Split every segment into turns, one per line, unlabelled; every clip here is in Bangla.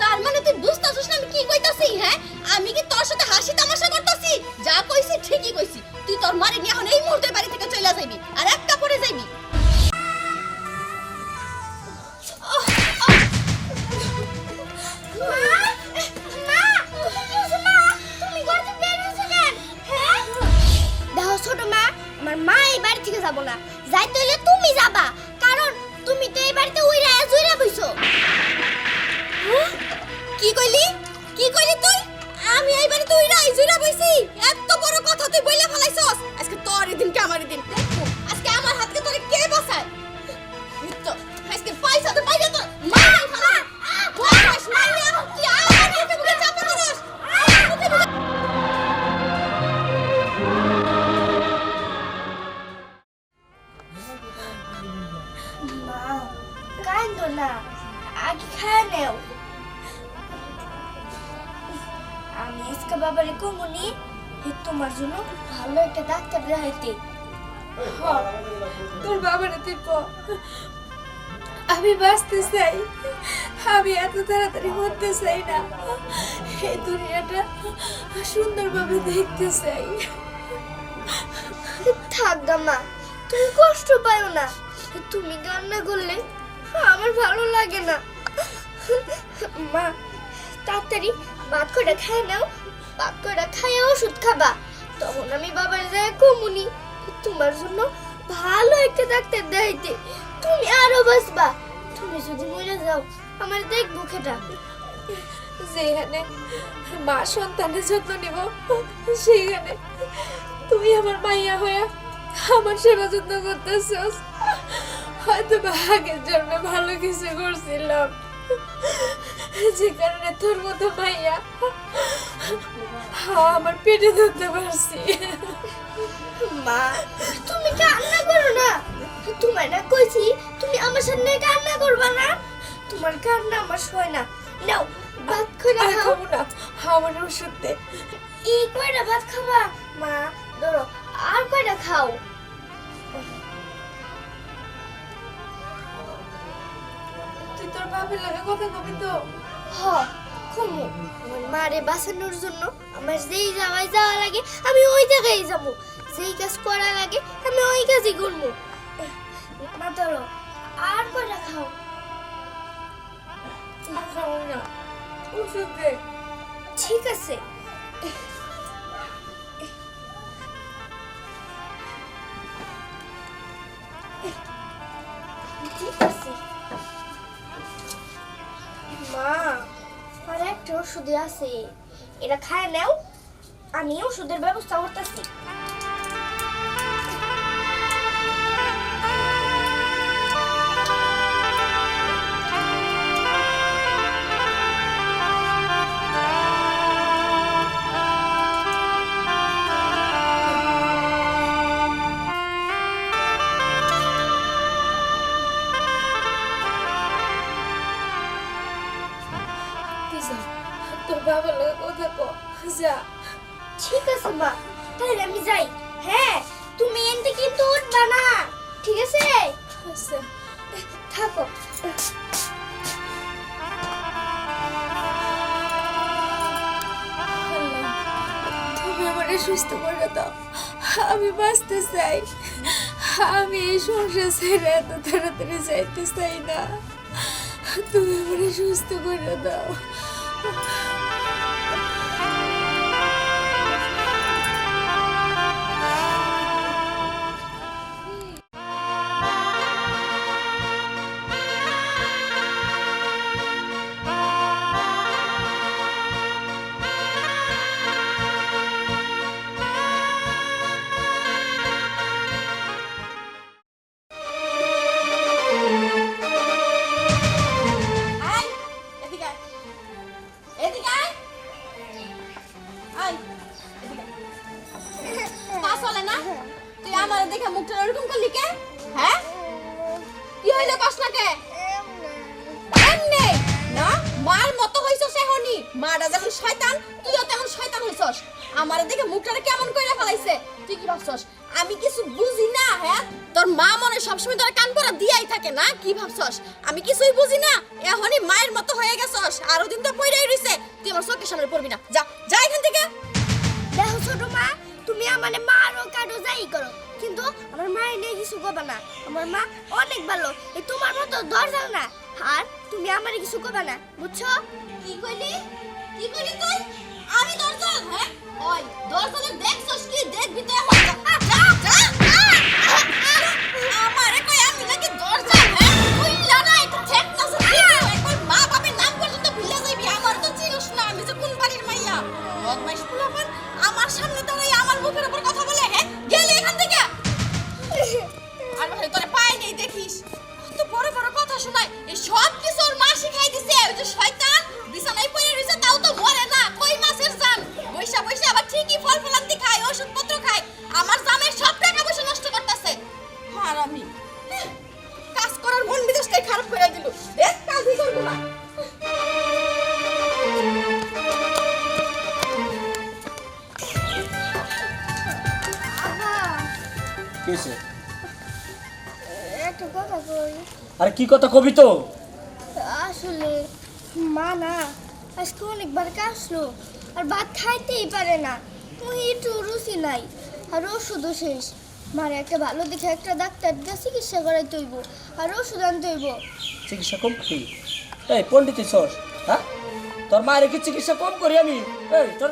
তার মানে তুই বুঝতাছিস না আমি কি কইতাছি? হ্যাঁ, আমি কি তোর সাথে হাসি তামাশা করতাছি? যা কইছি ঠিকই কইছি। তুই তোর মারে নিয়ে এখন এই মুহূর্তে বাড়ি থেকে চলে যাইবি আর এক কাপড়ে যাইবি। ছোট মা, আমার মা এই বাড়ি থেকে যাব না, যাইতে হইলে তুমি যাবা, কারণ তুমি তো এই বাড়িতে উইরা জুইরা বইছো। কি কইলি? কি কইলি তুই? আমি এই বাড়িতে উইরা জুইরা বইছি? এত বড় কথা তুই বইলা ফলাইছস। আজকে তোর দিন কে আমার দিন, দেখো আজকে আমার হাতকে তোরে কে বাঁচায়। তো আজকে পয়সা তো পাইলে তো মার খালা ওয়াস মাইয়া কি আমার মুখে মুখে চাপা করস। মুখে মুখে কান্দো না, আগে খায় নেও। আমি আজকে বাবারে কমুনি তোমার জন্য ভালো একটা ডাক্তার দেখাইতে।
তোর বাবারে তুই ক, আমি বাঁচতে চাই, আমি এত তাড়াতাড়ি মরতে চাই না, এই দুনিয়াটা সুন্দরভাবে দেখতে চাই।
থাক গামা, তুমি কষ্ট পাও না, তুমি কান্না করলে আমার ভালো লাগে না। মা তাড়াতাড়ি ভাত করে খাই নাও, ভাত করে খাইয়ে ওষুধ খাবা, তখন আমি বাবার যায় কমুনি তোমার জন্য ভালো একটা ডাক্তার দেখাইতে, তুমি আরো বাঁচবা। তুমি যদি মরে যাও আমার দেখবো খেটা।
যেখানে মা সন্তানের যত্ন নিব, সেখানে তুই আমার মাইয়া হয়ে আমার সেবা যত্ন করতেছস। হয়তো আগের জন্মে ভালো কিছু করছিলাম, যে কারণে তোর মতো মাইয়া আমার পেটে ধরতে পারছি।
মা তুমি কান্না করো না, তোমায় না কইছি তুমি আমার সামনে কান্না করবা না, তোমার কান্না আমার সয় না। নাও ভাত করে খাও।
খাবো না, আমার ওষুধ দে।
এই কয়টা ভাত খাবা? মা ধরো আর কয়টা খাও।
তুই তোর বাপের লাগে কথা কবি তো?
হ কমু, আমার মারে বাঁচানোর জন্য আমার যেই জায়গায় যাওয়া লাগে আমি ওই জায়গায় যাবো, যেই কাজ করা লাগে আমি ওই কাজই করবো। মা ধরো আর কয়টা খাও।
খাবো না, ওষুধ দে।
ঠিক আছে। ঠিক আছে মা, আর একটা ওষুধ আছে, এটা খায় নাও, আমি ওষুধের ব্যবস্থা করতেছি।
তোর বাবার লাগে কথা ক, যা।
ঠিক আছে মা, তাহলে আমি যাই। হ্যাঁ, তুমি এনতে কিন্তু উঠবা না, ঠিক আছে?
আচ্ছা
থাকো।
তুমি আমারে সুস্থ করে দাও, আমি বাঁচতে চাই, আমি এই সংসার ছেড়ে এত তাড়াতাড়ি যাইতে চাই না, তুমি আমারে সুস্থ করে দাও।
দেখে মুখটা এরকম করলি কে? হ্যাঁ, কি হইলো কষ্টকে? এমনি না মার মতো হইছস এখনি, মারা যেমন শয়তান তুইও তেমন শয়তান হইছস। আমারে দেখে মুখটা কেমন কইরা ফলাইছে, তুই কি ভাবছস আমি কিছু বুঝি না? হ্যাঁ, তোর মা মনে সবসময় তোর কান পড়া দিয়াই থাকে না, কি ভাবছস আমি কিছুই বুঝি না? এখনি মায়ের মতো হয়ে গেছস
আমার চোখের সামনে পড়বি না, যা যা এখান থেকে।
দেখো ছোট মা, তুমি আমারে মারো কাটো যাই করো, কিন্তু আমার মায়ের নিয়ে কিছু করবে না। আমার মা অনেক ভালো, এই তোমার মতো দরজাল না। আর তুমি আমারে কিছু করবে না, বুঝছো?
কি কইলি তুই? আমি দরজাল? হ্যাঁ ওই দরজালে দেখছস কি? দেখবি তো এখন, যা যা আমারে কই আমি নাকি দরজাল? হ্যাঁ কইলা না এটা ঠিক না সত্যি, একবার মা বাপের নাম পর্যন্ত ভুলে যাইবি। আমার তো চিনিস না আমি যে কোন বাড়ির মাইয়া। বদমাইশ পোলাপান আমার সামনে দাঁড়াই আমার মুখের উপর কথা বলে। হ্যাঁ গেলি এখান থেকে। আর ভাই তোরে পাই নেই দেখিস, তো বড় বড় কথা শোনায়। এই সব কিছু ওর মা শিখাই দিছে। ওই যে শয়তান বিছানায় পড়ে রইছে, তাও তো মরে না। কই মাছের জান বইসা বইসা আবার ঠিকই ফল ফলান্তি খায়, ওষুধপত্র খায়। আমার জামের সব টাকা পয়সা নষ্ট করতেছে হারামি। কাজ করার মন মেজাজটাই খারাপ করে দিল। এক কাজই করবো না।
আহা,
কি হয়েছে?
একটা কথা কই।
আরে কি কথা কবি তো?
আসলে মা না আজকে অনেকবার কাশলো, আর ভাত খাইতেই পারে না। ওই একটু রুচি নাই, আর ওষুধও শেষ। মারে একটা ভালো দেখে একটা ডাক্তার দিয়ে চিকিৎসা করাইতে হইব, আর ওষুধ আনতে হইব।
চিকিৎসা কম করি? এই পণ্ডিত সস, হ্যাঁ তোর মায়ের কি চিকিৎসা কম করি আমি? এই তোর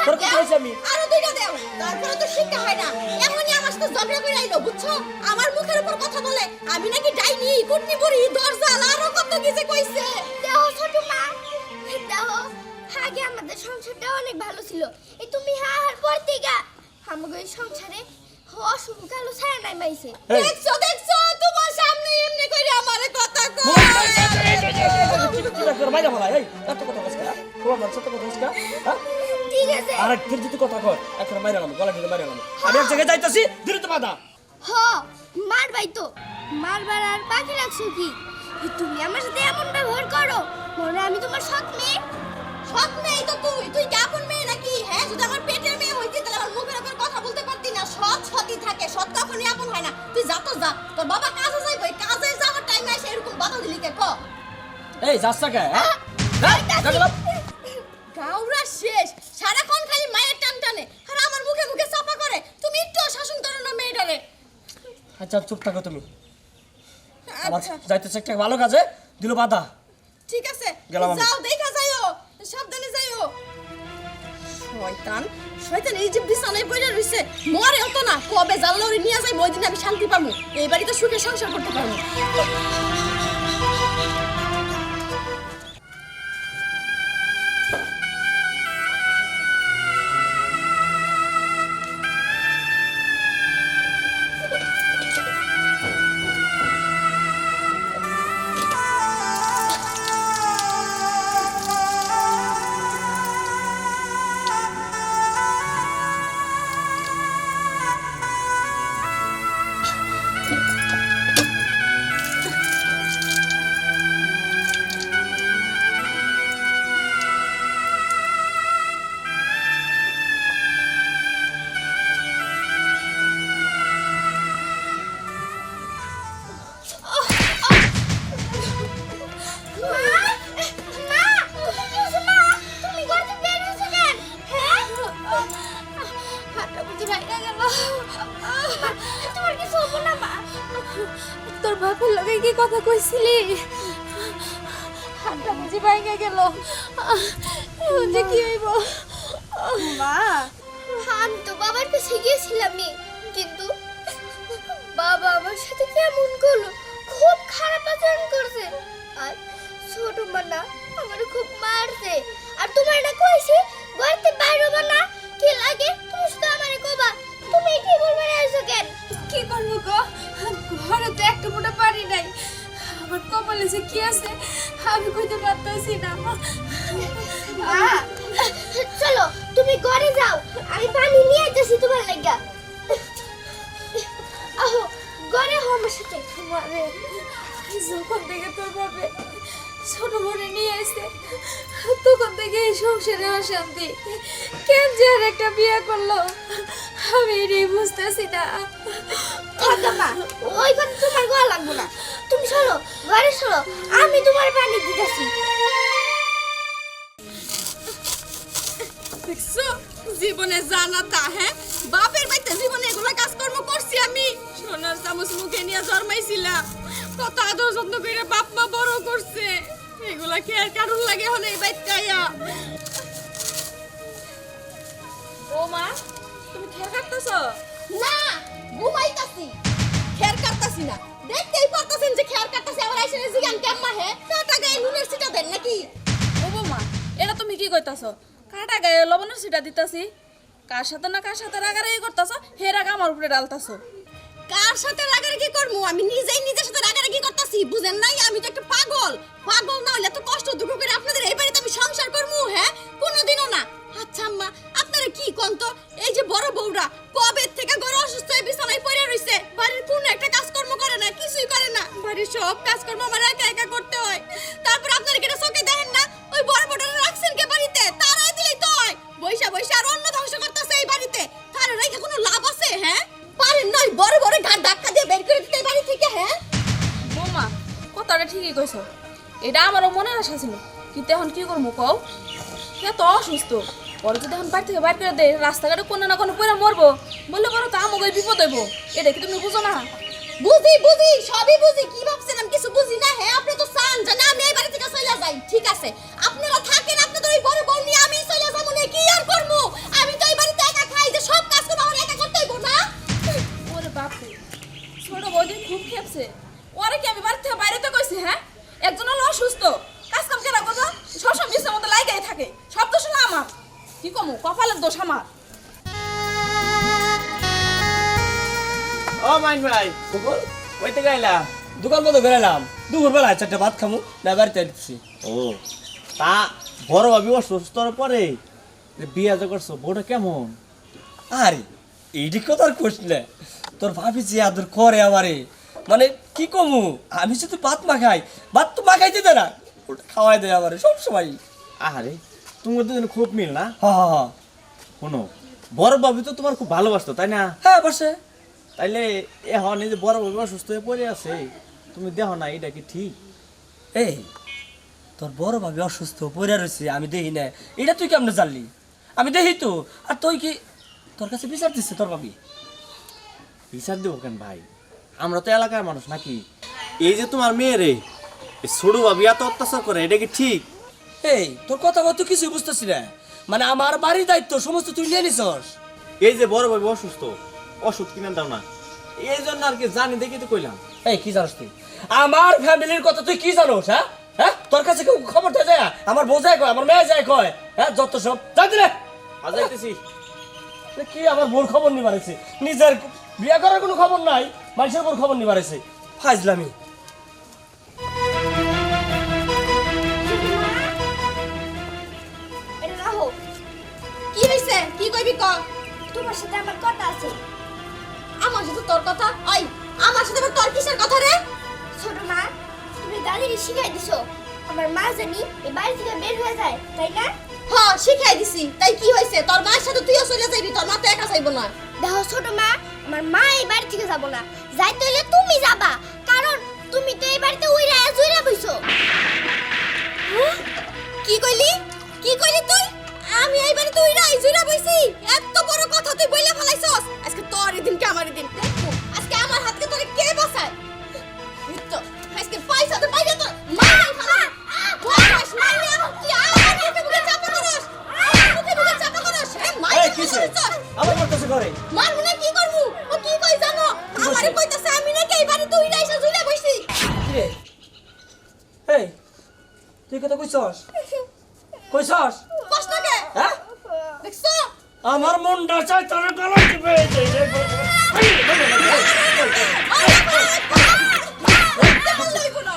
তোর কি হয়েছে? আমি
আরো দুইটা দেও, তারপরে তো শিক্ষা হয় না। এখনই আমার সাথে ঝগড়া করে আইলো, বুঝছো? আমার মুখের উপর কথা বলে আমি নাকি ডাইনি, কুটনি বুড়ি, দরজাল, আরো কত কিছু কইছে।
দেখো ছোট মা, দেখো আগে আমাদের সংসারটা অনেক ভালো ছিল। এই তুমি হার পর থেকে আমাকে এই সংসারে অশুভ কালো ছায়া নাই মাইছে।
এই।
দেখছো তোমার সামনে এমনি কইরা আমারে কথা কয়।
তোর মাইরা বলা এই এত কথা কইছ না? তোমার মাছ তো কথা কইছ না? হ্যাঁ
ঠিক আছে।
আর ফির যদি কথা কয় এখন মাইরা নাম গলা দিয়ে মাইরা নাম। আমি এক জায়গায় যাইতাছি, দূরে তো বাধা।
হ মারবাই তো, মারবার আর বাকি রাখছো কি? এই তুমি আমার সাথে এমন ব্যবহার করো, মনে আমি তোমার সৎ মেয়ে।
সৎ মেয়ে তো তুই কি আপন মেয়ে নাকি? হ্যাঁ যদি আমার পেটের মেয়ে হইতি তাহলে আমার মুখের উপর কথা বলতে পারতি না। সৎই থাকে, সৎ কখনই আপন হয় না। তুই যা তো যা, তোর বাবা কাজে যাইব, কাজে যাওয়ার টাইমে এসে এরকম বাধা দিলি কে? ক
এই যাচ্ছা কে? হ্যাঁ গেলাম।
গাউরা শেষ, সারাক্ষণ খালি মায়ের টান টানে আর আমার মুখে মুখে চাপা করে। তুমি একটু শাসন করো না মেয়েটারে।
আচ্ছা চুপ থাকো তুমি। আমার
আচ্ছা
যাইতেছে একটা ভালো কাজে, দিল বাধা।
ঠিক আছে
গেলাম আমি।
যাও, দেখা যাইও, সাবধানে যাইও। শয়তান এই যে বিছানায় পড়ে রইছে, মরে হতো না। কবে জানলারে নিয়ে যাই, ওই দিন আমি শান্তি পাবো। এই বাড়িতে সুখে সংসার করতে পারবো। তোর বাপের লগে কি কথা কইছিলি? হাতটা বুঝি ভাঙা গেল, এখন যে কি হইব?
মা আমি তো বাবার কাছে গিয়েছিলাম, কিন্তু বাবা আমার সাথে কেমন করলো, খুব খারাপ আচরণ করছে। আর ছোট মা না আমার খুব মারছে। আর তোমার এটা কইছে ঘরতে বাইরে হবা না, কি লাগে তুমি শুধু আমারে কবা। তুমি কি বলবে আইছো কেন?
কি করবো গো, ঘরে তো একটা মোটা পারি নাই। আমার কপালে যে কি আছে আমি কইতে পারতেছি না।
মা চলো তুমি ঘরে যাও, আমি পানি নিয়ে আইতেছি তোমার লাগা। আহো ঘরে হও আমার সাথে।
মারে যখন থেকে তোর বাপে ছোট বোনে নিয়ে আসছে, তখন থেকে এই সংসারে অশান্তি। কেন যে আর একটা বিয়ে করলো আমি এটাই বুঝতেছি না।
থাকা মা, ওই কথা তোমার গলা লাগবে না। তুমি চলো ঘরে চলো, আমি তোমার পানি দিতেছি।
দেখছো জীবনে জানা তা হ্যাঁ বাপের বাড়িতে জীবনে এগুলা কাজকর্ম করছি আমি সোনার চামচ মুখে নিয়ে জন্মাইছিলাম কত আদর যত্ন করে বাপ মা বড় করছে এগুলা কি আর কারণ লাগে হলে এই বাড়িতে আয়া ও মা তুমি খেয়ে কাটতেছ
না ঘুমাইতাছি খের কাটতাছি না দেখতেই পারতাছেন যে খের কাটতাছি আমার আইসে জিগান কেমন হে কাটা গায়ে নুনের সিটা দেন নাকি
ও মা এটা তুমি কি কইতাছ কাটা গায়ে লবণের সিটা দিতাছি কার সাথে রাগারাগি করতাছ হে রাগ আমার উপরে ডালতাছ
কার সাথে রাগারাগি করমু আমি নিজেই নিজের সাথে রাগারাগি করতাছি বুঝেন নাই আমি তো একটা পাগল পাগল না হইলে তো কষ্ট দুঃখ করে আপনাদের এই বাড়িতে আমি সংসার করমু হ্যাঁ কোনোদিনও না আচ্ছা আম্মা আপনারা কি কোন তো এই যে বড় বউরা কবে থেকে ঘরে অসুস্থ হয়ে বিছানায় পড়ে রইছে বাড়ির কোন একটা কাজকর্ম করে না কিছুই করে না বাড়ির সব কাজকর্ম আমার একা একা করতে হয় তারপর আপনারা কেন চোখে দেখেন না ওই বড় বড়রা রাখছেন কে বাড়িতে তারাই দিলেই তো হয় বৈশা বৈশা আর অন্য ধ্বংস করতেছে এই বাড়িতে তার রেখে কোনো লাভ আছে হ্যাঁ পারেন নয় বড় বড় ঘাট ধাক্কা দিয়ে বের করে দিতে এই বাড়ি থেকে হ্যাঁ
বৌমা কথাটা ঠিকই কইছো এটা আমারও মনে আশা ছিল কিন্তু এখন কি করবো কও সে তো অসুস্থ পরে যদি এখন বাড়ি থেকে বাইর করে দেয় রাস্তাঘাটে কোনো না কোনো পরে মরবো বললে বলো তো আমাকে বিপদ হইব এটা কি তুমি বুঝো না
বুঝি বুঝি সবই বুঝি কি ভাবছেন আমি কিছু বুঝি না হ্যাঁ আপনি তো চান জানা আমি এই বাড়ি থেকে চলে যাই ঠিক আছে আপনারা থাকেন আপনাদের ওই বড় বউ নিয়ে আমি চলে যাবো না কি আর করবো আমি তো এই বাড়িতে একা খাই যে সব কাজ করবো আমার একা করতে হইব না
ওরে বাপরে ছোট বৌদিন খুব খেপছে ওরে কি আমি বাড়ি থেকে বাইরে তো কইছি হ্যাঁ একজন হলো অসুস্থ কাজ কাম কেনা করবো সবসময় বিশ্বের মতো লাগাই থাকে সব দোষ না আমার কি কমু কপালের দোষ আমার
ও মাইন ভাই
কুকুর
কইতে গাইলা
দোকান বন্ধ করে এলাম দুপুর বেলা চারটে ভাত খামু না বাড়িতে দিচ্ছি
ও তা বড় ভাবি অসুস্থর পরে বিয়া যে করছো বউটা কেমন
আরে এইটি কথার কোশলে তোর ভাবি যে আদর করে আমারে মানে কি কমু আমি শুধু ভাত মাখাই ভাত তো মাখাইতে দে না ওটা খাওয়াই দেয় আমারে সবসময়
আরে তোমার দুজন খুব মিল না
হা হা হা
শোনো বড় ভাবি তো তোমার খুব ভালোবাসতো তাই না
হ্যাঁ বসে
তাইলে এখন এই যে বড় ভাবি অসুস্থ হয়ে পড়ে আছে তুমি দেখো না এটা কি ঠিক
এই তোর বড় ভাবি অসুস্থ পড়ে রয়েছে আমি দেখি না এটা তুই কেমনে জানলি আমি দেখি তো আর তুই কি তোর কাছে বিচার দিচ্ছে তোর ভাবি
বিচার দেবো কেন ভাই আমরা তো এলাকার মানুষ নাকি এই যে তোমার মেয়েরে এই ছোট ভাবি এত অত্যাচার করে এটা কি ঠিক
এই তোর কথা বলতে কিছুই বুঝতেছি না মানে আমার বাড়ির দায়িত্ব সমস্ত তুই নিয়ে নিছস
এই যে বড় ভাবি অসুস্থ ওষুধ কিনে দাও না এই জন্য আর কি জানি দেখি তো কইলাম
এই কি জানোস তুই আমার ফ্যামিলির কথা তুই কি জানোস হ্যাঁ হ্যাঁ তোর কাছে কেউ খবর দেয় যায় আমার বউ যায় কয় আমার মেয়ে যায় কয় হ্যাঁ যত সব যাই দিলে
আজ যাইতেছি
কি আমার বোর খবর নিয়ে বাড়াইছে নিজের বিয়ে করার কোনো খবর নাই মানুষের বোর খবর নিয়ে বাড়াইছে ফাজলামি
এটা রাখো
কি হইছে কি কইবি ক
তোমার সাথে আমার কথা আছে
আমার সাথে তোর কথা ওই আমার সাথে আবার তোর কিসের কথা রে
ছোট মা তুমি দাদিকে শিখাই দিছো আমার মা জানি এই বাড়ি থেকে বের হয়ে যায় তাই না
হ্যাঁ শিখাই দিছি তাই কি হইছে তোর মায়ের সাথে তুইও চলে যাইবি তোর মা তো একা যাইব না
দেখো ছোট মা আমার মা এই বাড়ি থেকে যাব না যাইতে হইলে তুমি যাবা কারণ তুমি তো এই বাড়িতে উইরা জুইরা বইছো
কি কইলি তুই আমি এই বাড়িতে উইরা আইজুরা বইছি এত বড় কথা তুই বইলা ফলাইছস আজকে তোর দিন কে আমার দিন দেখো আজকে আমার হাতকে তোরে কে বাঁচায় তো আজকে পয়সা তো পাইলে তো মার খালা বস মাইয়া তুই আমার মুখে মুখে চাপা করস মুখে মুখে চাপা করস
এই কিসে আমার করতেছে করে
মার মনে কি করবো ও কি কই জানো আমারে কইতাছে আমি নাকি এই বাড়িতে উইরা আইসা জুইরা বইছি
কি রে এই তুই কথা কইছস কইছস
কষ্ট কে
হ্যাঁ
দেখছো
আমার মনটা চাই তোর গলা টিপে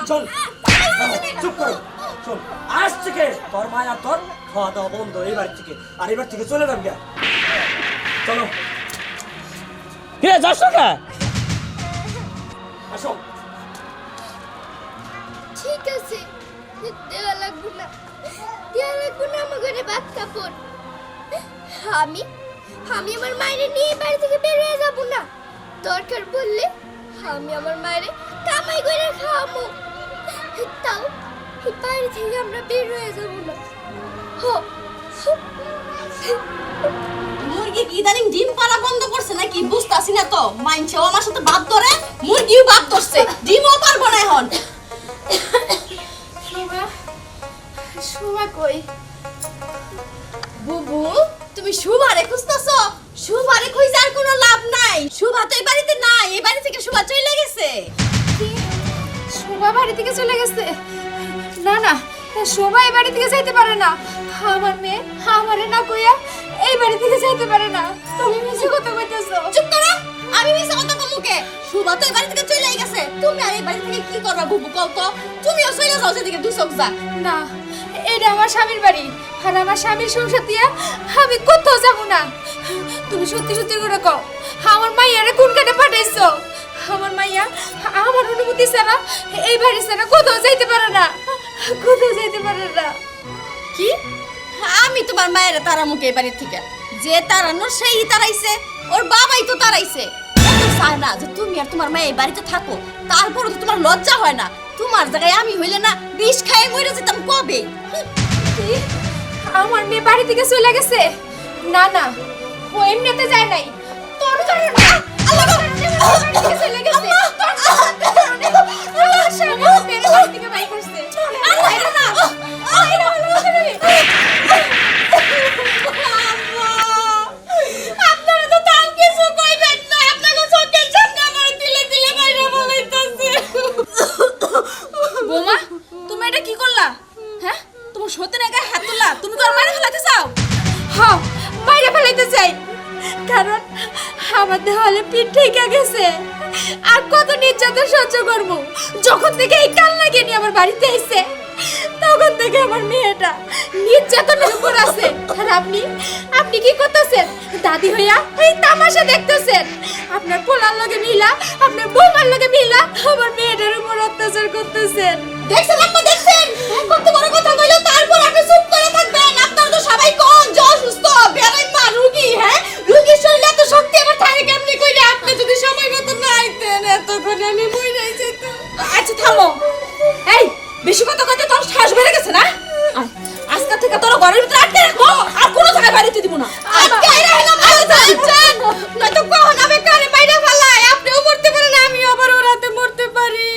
চল চুপ কর চল আজ থেকে তোর মায়া তোর খাওয়া দাওয়া বন্ধ এবার থেকে আর এবার থেকে চলে যাবি চলো কে যাস না আসো
ঠিক আছে দেওয়া লাগবো না আমার ঘরে ভাত কাপড় আমি আমার মায়ের নিয়ে এই বাড়ি থেকে বের হয়ে যাবো না দরকার বললে আমি আমার মায়ের কামাই করে খাওয়াবো তাও এই বাড়ি থেকে আমরা বের হয়ে যাবো না হো
মুরগি কি ইদানিং ডিম পাড়া বন্ধ করছে নাকি বুঝতাছি না তো। মাইনছেও আমার সাথে বাদ ধরে, মুরগিও বাদ ধরছে, ডিমও পারবো না এখন।
শোভা, শোভা কই?
বুবু, তুমি শুভারে খুঁজতেছো? শুভারে খুঁজে আর কোনো লাভ নাই। শুভা তো এই বাড়িতে নাই, এই বাড়ি থেকে শুভা চলে গেছে।
কি? শোভা বাড়ি থেকে চলে গেছে? না না, শোভা এই বাড়ি থেকে যাইতে পারে না। আমার মেয়ে আমারে না কইয়া এই বাড়ি থেকে যাইতে পারে না। তুমি মিছে কথা কইতেছো।
চুপ করো, আমি মিছে কথা কমুকে। শুভা তো এই বাড়ি থেকে চলে গেছে, তুমি আর এই বাড়ি থেকে কি করবা বুবু কও তো? তুমিও চলে যাও সেদিকে দুই চোখ যা।
না, এটা আমার স্বামীর বাড়ি আর আমার স্বামীর সংসার দিয়া আমি কোথাও যাব না। তুমি সত্যি সত্যি করে কও, আমার মাইয়ারে কোন কাটে পাঠাইছো? আমার মাইয়া আমার অনুমতি ছাড়া এই বাড়ি ছাড়া কোথাও যাইতে পারে না, কোথাও যাইতে পারে না।
কি? আমি তোমার মায়ের তারা মুখে এই বাড়ির থেকে যে তারানোর সেই তারাইছে, ওর বাবাই তো তারাইছে। ও তো চায় না যে তুমি আর তোমার মায়ে এই বাড়িতে থাকো, তারপরও তো তোমার লজ্জা হয় না? তোমার জায়গায় আমি হইলে না বিষ খাই মরে যেতাম কবে।
কি? আমার মেয়ে বাড়ি থেকে চলে গেছে? না না, ও এমনিতে যায় নাই, তোর কারণে।
আল্লাহ গো!
বাড়ি থেকে চলে গেছে তোর কারণে। আমার স্বামী মেরে বাড়ি থেকে বাইর করছে।
আল্লাহ, এটা না।
আইরা হলো ওখানে।
আপনারা তো তাও কিছু কইবেন না, আপনাকে চোখের সামনে আমার দিলে দিলে বাইরে বলাইতাছে। বোমা, তুমি এটা কি করলা? হ্যাঁ, তোমার সত্যি গায়ে হাত তুললা? তুমি তো আর মাইরে ফেলাতে চাও?
হ্যাঁ, বাইরে ফেলাইতে চাই, কারণ আমার দেওয়ালে পিঠ ঠিক গেছে। আর কত নির্যাতন সহ্য করবো? যখন থেকে এই কাল লাগিয়ে নিয়ে আমার বাড়িতে এসে তখন থেকে আমার মেয়েটা নির্যাতনের উপর আছে। আর আপনি আপনি কি করতেছেন? দাদি হইয়া এই তামাশা দেখতেছেন? আপনার পোলার লগে মিলা, আপনার বৌমার লগে মিলা আমার মেয়েটার উপর অত্যাচার করতেছেন।
দেখছেন আম্মা, দেখছেন কত বড় কথা কইলো, তারপর আপনি চুপ করে থাকবেন? আপনারা তো সবাই কোন যে অসুস্থ, বেড়াই মা, রুগী। হ্যাঁ, রুগীর শরীরে এত শক্তি আবার থাকে কেমনি কইরা? আপনি যদি সময় মতো না আইতেন এতক্ষণ আমি মইরাই যেতাম। আচ্ছা থামো, এই বেশি কথা কইতে তোর শ্বাস বেড়ে গেছে না? আজকে থেকে তোর ঘরের ভিতরে আটকে রাখবো, আর কোনো জায়গায় বাড়িতে দিব না। আটকে রাখলাম, আচ্ছা নয়তো কখন আমি কারে বাইরে ফেলাই? আপনিও মরতে পারেন, আমিও আবার ওর হাতে মরতে পারি।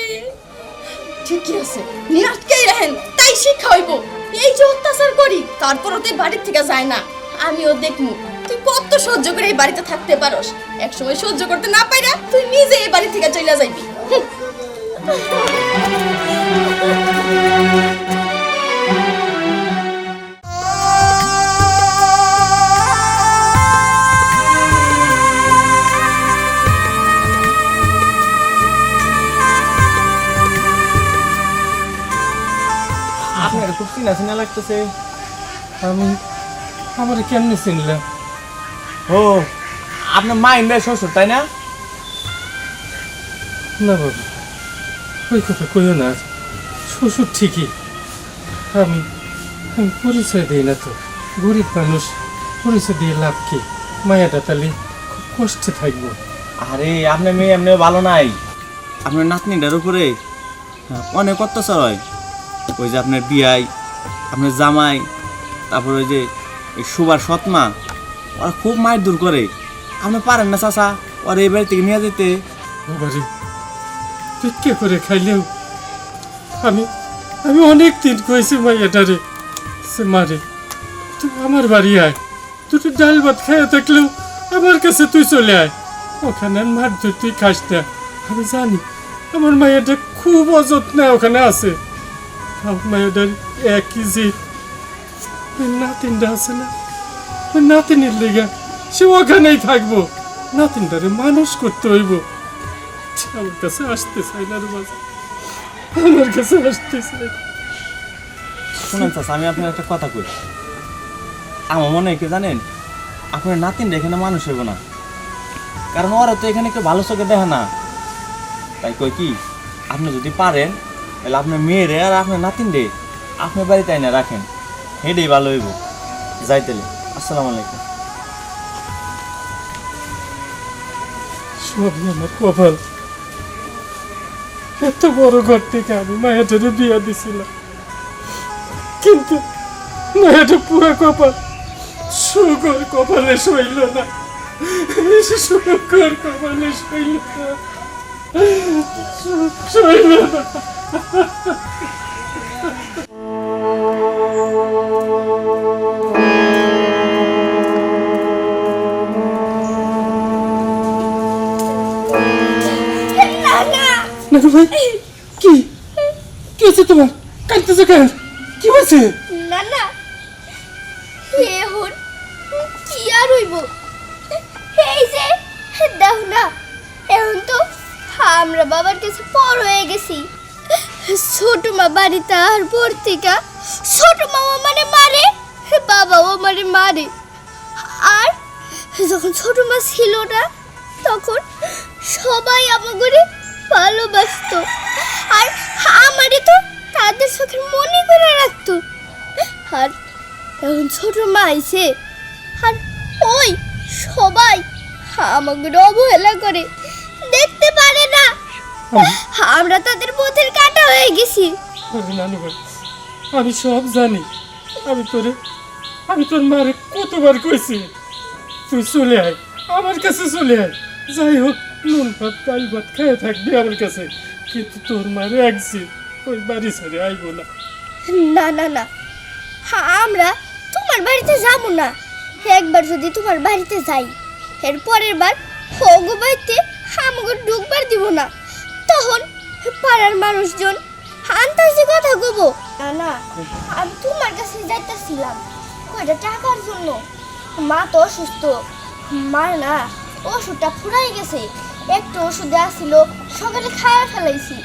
ঠিকই আছে, নিয়ে আটকেই রাখেন, তাই শিক্ষা হইব। এই যে অত্যাচার করি, তারপরও তুই বাড়ির থেকে যায় না। আমিও দেখমু তুই কত সহ্য করে এই বাড়িতে থাকতে পারোস। একসময় সহ্য করতে না পাইরা তুই নিজে এই বাড়ি থেকে চলে যাইবি।
আপনার খুব চিনা চিনা লাগতেছে।
আমি আমার কেমনে চিনলাম?
ও, আপনার মা ইন্দ্রের শ্বশুর তাই না?
না বাবা, ওই কথা কইও না। শ্বশুর ঠিকই, আমি আমি পরিচয় দিই না তো। গরিব মানুষ, পরিচয় দিয়ে লাভ কি? মায়াটা তাহলে খুব কষ্টে থাকবো।
আরে আপনার মেয়ে এমনি ভালো নাই। আপনার নাতনিটার উপরে অনেক অত্যাচার হয়। ওই যে আপনার বিয়াই, আপনার জামাই, তারপর ওই যে সুবার সৎমা, ওরা খুব মায়ের দূর করে। আপনি পারেন না চাচা ওরা এই বাড়ি থেকে নিয়ে যেতে?
বাবারে, ভিক্ষে করে খাইলেও আমি আমি অনেক দিন কইছি মাইয়াটারে, সে মারে তুই আমার বাড়ি আয়, দুটো ডাল ভাত খাইয়া থাকলেও আমার কাছে তুই চলে আয়। ওখানে আর মারধর তুই খাস না। আমি জানি আমার মাইয়াটা খুব অযত্নে ওখানে আছে। আমার মাইয়াটার একই জিদ, ওই নাতিনটা আছে না, ওই নাতিনের লেগা সে ওখানেই থাকবো। নাতিনটারে মানুষ করতে হইব। আমার কাছে আসতে চাই না রে বাবা, আমার কাছে আসতে চাই।
শুনেন চাচা, আমি আপনার একটা কথা কই। আমার মনে হয় কি জানেন, আপনার নাতিনটা এখানে মানুষ হইব না, কারণ ওরা তো এখানে কেউ ভালো চোখে দেখে না। তাই কই কি, আপনি যদি পারেন তাহলে আপনার মেয়েরে আর আপনার নাতিনরে আপনার বাড়িতে আইনা রাখেন, হেডেই ভালো হইব। যাই তাহলে, আসসালামু আলাইকুম।
সবই আমার কপাল। এত বড় ঘর থেকে আমি মায়াটারে বিয়া দিছিলাম, কিন্তু মায়াটা পুরা কপাল শুকর কপালে সইল না, শুকর কপালে সইল না, সইল না।
না না
নানু ভাই, কি কি হচ্ছে তোমার? কাঁদতেছো কেন? কি হয়েছে?
না না এখন কি আর হইব? এই যে দাও না, এখন তো আমরা বাবার কাছে পর হয়ে গেছি। ছোট মা বাড়িতে আর পর থেকে ছোট মামা মানে মারে, বাবাও মানে মারে। আর যখন ছোট মা ছিল না তখন সবাই আমাকে ভালোবাসতো, আর আমারে তো তাদের চোখের মনে করে রাখতো। আর এখন ছোট মা আইছে, আর ওই সবাই আমাকে অবহেলা করে, দেখতে পারে না আমরা তাদের পথের কাটা হয়ে গেছি।
আরে নানু ভাই, আমি সব জানি। আমি তোর মারে কতবার কইছি তুই চলে আয়, আমার কাছে চলে আয়। যাই হোক, নুন ভাত ডাল ভাত খেয়ে থাকবি আমার কাছে, কিন্তু তোর মারে একদিন ওই বাড়ি ছেড়ে আইবো না।
না না না, আমরা তোমার বাড়িতে যাব না। একবার যদি তোমার বাড়িতে যাই, এর পরের বার হগো বাড়িতে আমাকে ঢুকবার দিব না। তখন পাড়ার মানুষজন আন্তাজি কথা কব। না না, আমি তোমার কাছে যাইতেছিলাম কয়টা টাকার জন্য। মা তো অসুস্থ, মা না ওষুধটা ফুরাই গেছে, একটু ওষুধ দেওয়া ছিল, সকালে খাওয়া ফেলাইছি।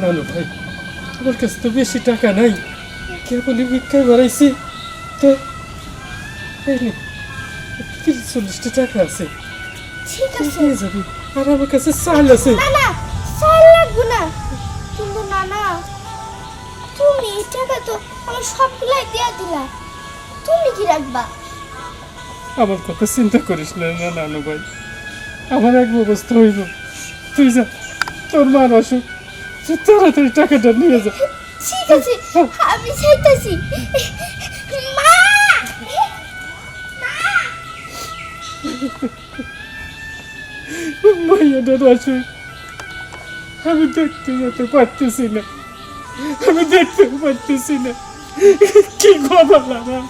নানু ভাই, আমার কাছে তো বেশি টাকা নাই, কেবলই ভিক্ষায় বাড়াইছি। তো এই নে, 30-40টা টাকা আছে,
ঠিক
তুই
আছে।
নিয়ে যাবি। আর আমার কাছে চাল আছে।
না না, চাল লাগবো না। কিন্তু না না, তুমি এই টাকা তো আমার সবগুলাই দেয়া দিলা, তুমি কি রাখবা?
আমার কথা চিন্তা করিস না না নানু ভাই, আমার এক ব্যবস্থা হইব। তুই যা, তোর মার অসুখ, তুই তাড়াতাড়ি টাকাটা নিয়ে যা।
ঠিক আছে, আমি চাইতেছি। মা,
মাইয়াটার অসুখ আমি দেখতে যেতে পারতেছি না, আমি দেখতে পারতেছি না। কি খবর আমার,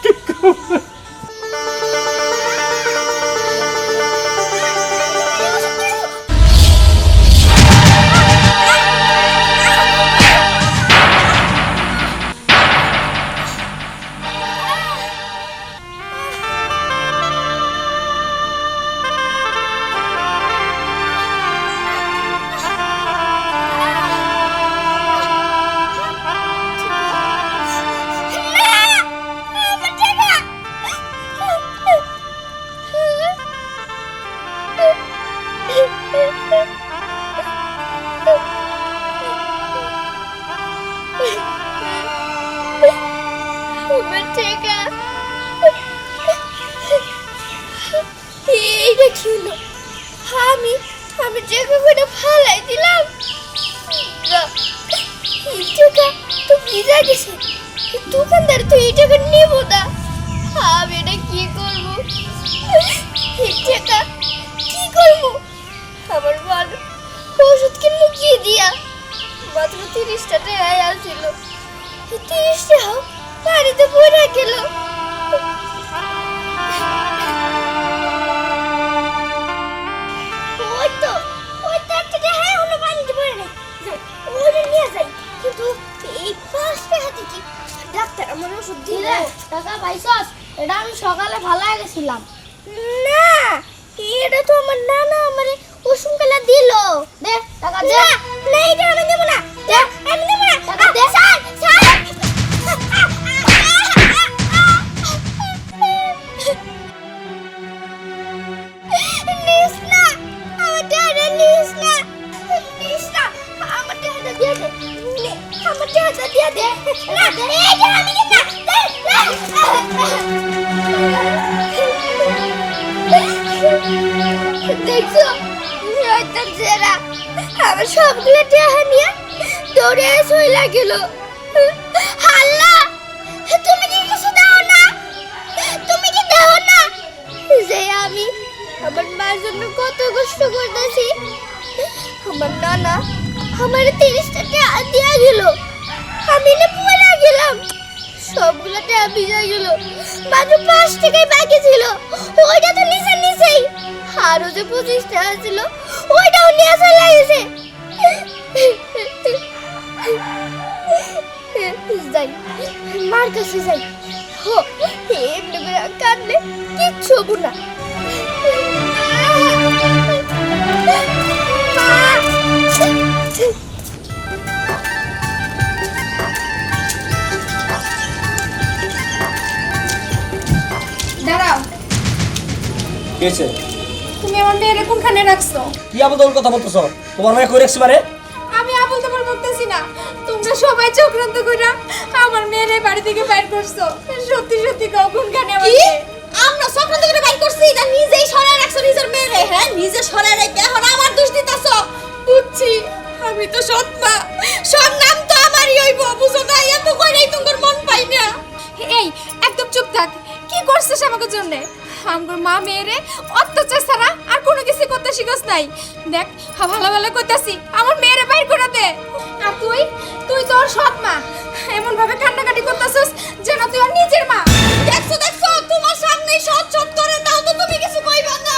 কি খবর?
আমার টাকা, এইটা কি হলো? আমি টাকা করে ফালাই দিলাম। এই টাকা তো ভিজা গেছে, দোকানদার তো এই টাকা নেব না। আমি এটা কি করবো? এই টাকা কি করবো? আমার মন ওষুধ কিনে কি দিয়া মাত্র 30টা টাকা আসছিল, 30 টাকা বাড়িতে পড়ে গেল। ওই তো একটা টাকা হলো বাড়িতে পড়ে নেই, ওটা নিয়ে যাই। কিন্তু এই 5 টাকা কি ডাক্তার আমার ওষুধ দিলে টাকা পাইছস? এটা আমি সকালে ফালাই গেছিলাম। না, এটা তো আমার নানা আমারে ওষুধ কেলা দিল। দে টাকা দে। না, এটা আমি দেব না। দে, আমি দেব না। টাকা দে। Sir, sir. নিস না, আমার টাকা নিস না। নিস না, আমার টাকা দিয়ে দে। নে, আমার টাকা দিয়ে দে। না, এটা আমি দেব না। দেখছো, শয়তান ছেড়া আমার সবগুলো টাকা নিয়ে দৌড়ে চলে গেল। আল্লাহ, তুমি কি কিছু দাও? আমার মার জন্য কত কষ্ট করতেছি। আমার নানা আমার 30 টাকা দিয়া গেল, আমি না পড়ে গেলাম, সবগুলো টাকা ভিজা গেল, মাত্র 5 টাকাই বাকি ছিল, ওইটা তো নিচেই, আরো যে 25 টাকা ছিল ওইটাও নিয়ে চলে গেছে। যাই মার কাছে যাই, হো এমনি করে কাঁদলে কিচ্ছু হবো না।
দাঁড়াও,
কি হয়েছে?
তুমি আমার মেয়েরে কোনখানে রাখছো?
কি আবল কথা বলতেছ? তোমার মেয়ে কই রাখছি মানে?
আমি আবল তোমার বলতেছি না, তোমরা সবাই চক্রান্ত কইরা আমার মেয়েরে বাড়ি থেকে বাইর করছো। সত্যি সত্যি কও কোনখানে আমার
কি
মেয়ে?
আমরা চক্রান্ত করে বাইর করছি, এটা নিজেই সরায় রাখছো নিজের মেয়েরে। হ্যাঁ, নিজে সরায় রেখে এখন আমার দোষ দিতাছো।
বুঝছি, আমি তো সৎ মা,
সব নাম তো আমারই হইব, বুঝো না? এত কইরাই তোমার মন পাই না।
এই একদম চুপ থাক। কি করছিস আমাকে জন্য? আমার মা মেয়েরে অত্যাচার ছাড়া আর কোনো কিছু করতে শিখস নাই। দেখ ভালো ভালো করতেছি, আমার মেয়েরে বাইর করে দে। আর তুই তোর সৎ মা, এমন ভাবে কান্নাকাটি করতেছিস যেন তুই ওর নিজের মা।
দেখছো তোমার সামনেই সৎ করে দাও, তো তুমি কিছু কইবা না।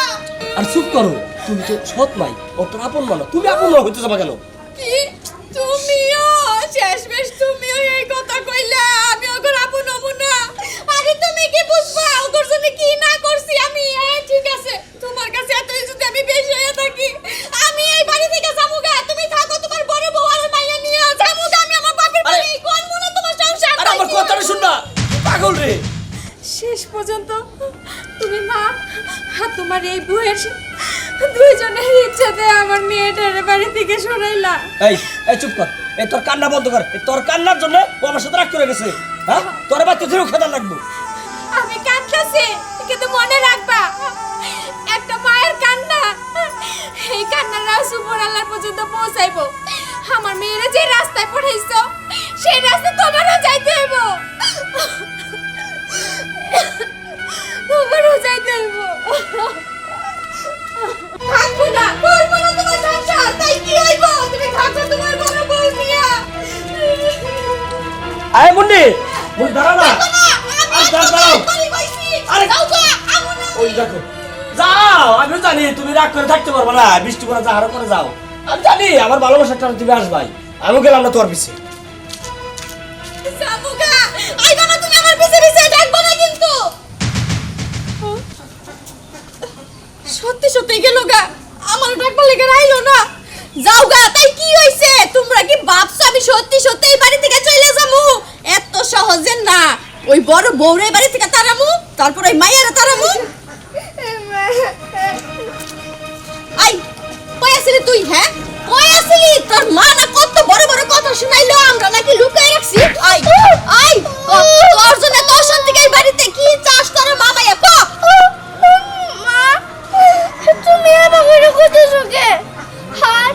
আর চুপ করো, তুমি তো সৎ নাই, ও তোর আপন মানো, তুমি আপন মা হইতে যাবা কেন?
কি তুমিও শেষমেশ তুমিও এই কথা কইলা আমি ওগর আপন হব না? আরে তুমি কি বুঝবা ওগর জন্য কি না করছি আমি? ঠিক আছে, তোমার কাছে এত যদি আমি বেশি হয়ে থাকি, আমি এই বাড়ি থেকে যামুগা। তুমি থাকো তোমার বড় বউ আর মাইয়া নিয়ে যামুগা। আমি আমার বাপের বাড়ি কোন মনে তোমার সংসার।
আরে আমার কথাটা শুনবা, পাগল রে।
শেষ পর্যন্ত তুমি মা আর তোমার এই বউয়ের দুইজনের ইচ্ছাতে আমার মেয়েটার বাড়ি থেকে সরাইলা।
এই চুপ কর, এই তোর কান্না বন্ধ কর। এই তোর কান্নার জন্য ও আমার সাথে রাগ করে গেছে। হ্যাঁ, তোর বাচ্চা ধরেও খেদার লাগবো।
আমি কাঁদতেছি, কিন্তু মনে রাখবা একটা মায়ের কান্না, এই কান্নার সুবর আল্লাহর পর্যন্ত পৌঁছাইবো। আমার মেয়েরা যে রাস্তায় পড়াইছো সেই রাস্তা তোমারও যাইতে হইব, তোমারও যাইতে হইব।
থাকবো না, করবো না তোমার সংসার, তাই কি হইব? তুমি থাকো তোমার বড় বউ নিয়ে।
আয় মুন্নি, মুন্নি দাঁড়া না।
আমি
দাঁড়াও।
তোমার কইছি
আরে
যাও গো, আমু না।
ওই দেখো, যাও। আমিও জানি তুমি রাগ করে থাকতে পারবে না, বৃষ্টি করে যা হারো করে যাও। আমি জানি আমার ভালোবাসার টানে তুমি আসবাই, আমিও গেলাম না তোর পিছে।
জামুগা, আইবা না তুমি আমার পিছে ডাকবো না কিন্তু। সত্যি গেল গা, আমার ডাকবা লেগে রাইলো না। যাও গা, তাই কি হইছে? তোমরা কি ভাবছো আমি সত্যি এই বাড়ি থেকে চলে যাবো? এত সহজে না। ওই বড় বউরে বাড়ি থেকে তাড়ামু, তারপর ওই মাইয়ারে তাড়ামু। আই কই আসলি তুই? হ্যাঁ, কই আসলি? তোর মা না কত বড় বড় কথা শুনাইলো, আমরা নাকি লুকাই রাখছি। আই তোর জন্য তো অশান্তি গাই বাড়িতে কি চাষ করে মামাইয়া ক।
মা, তুমি আমার ঘরে কথা শুকে, আর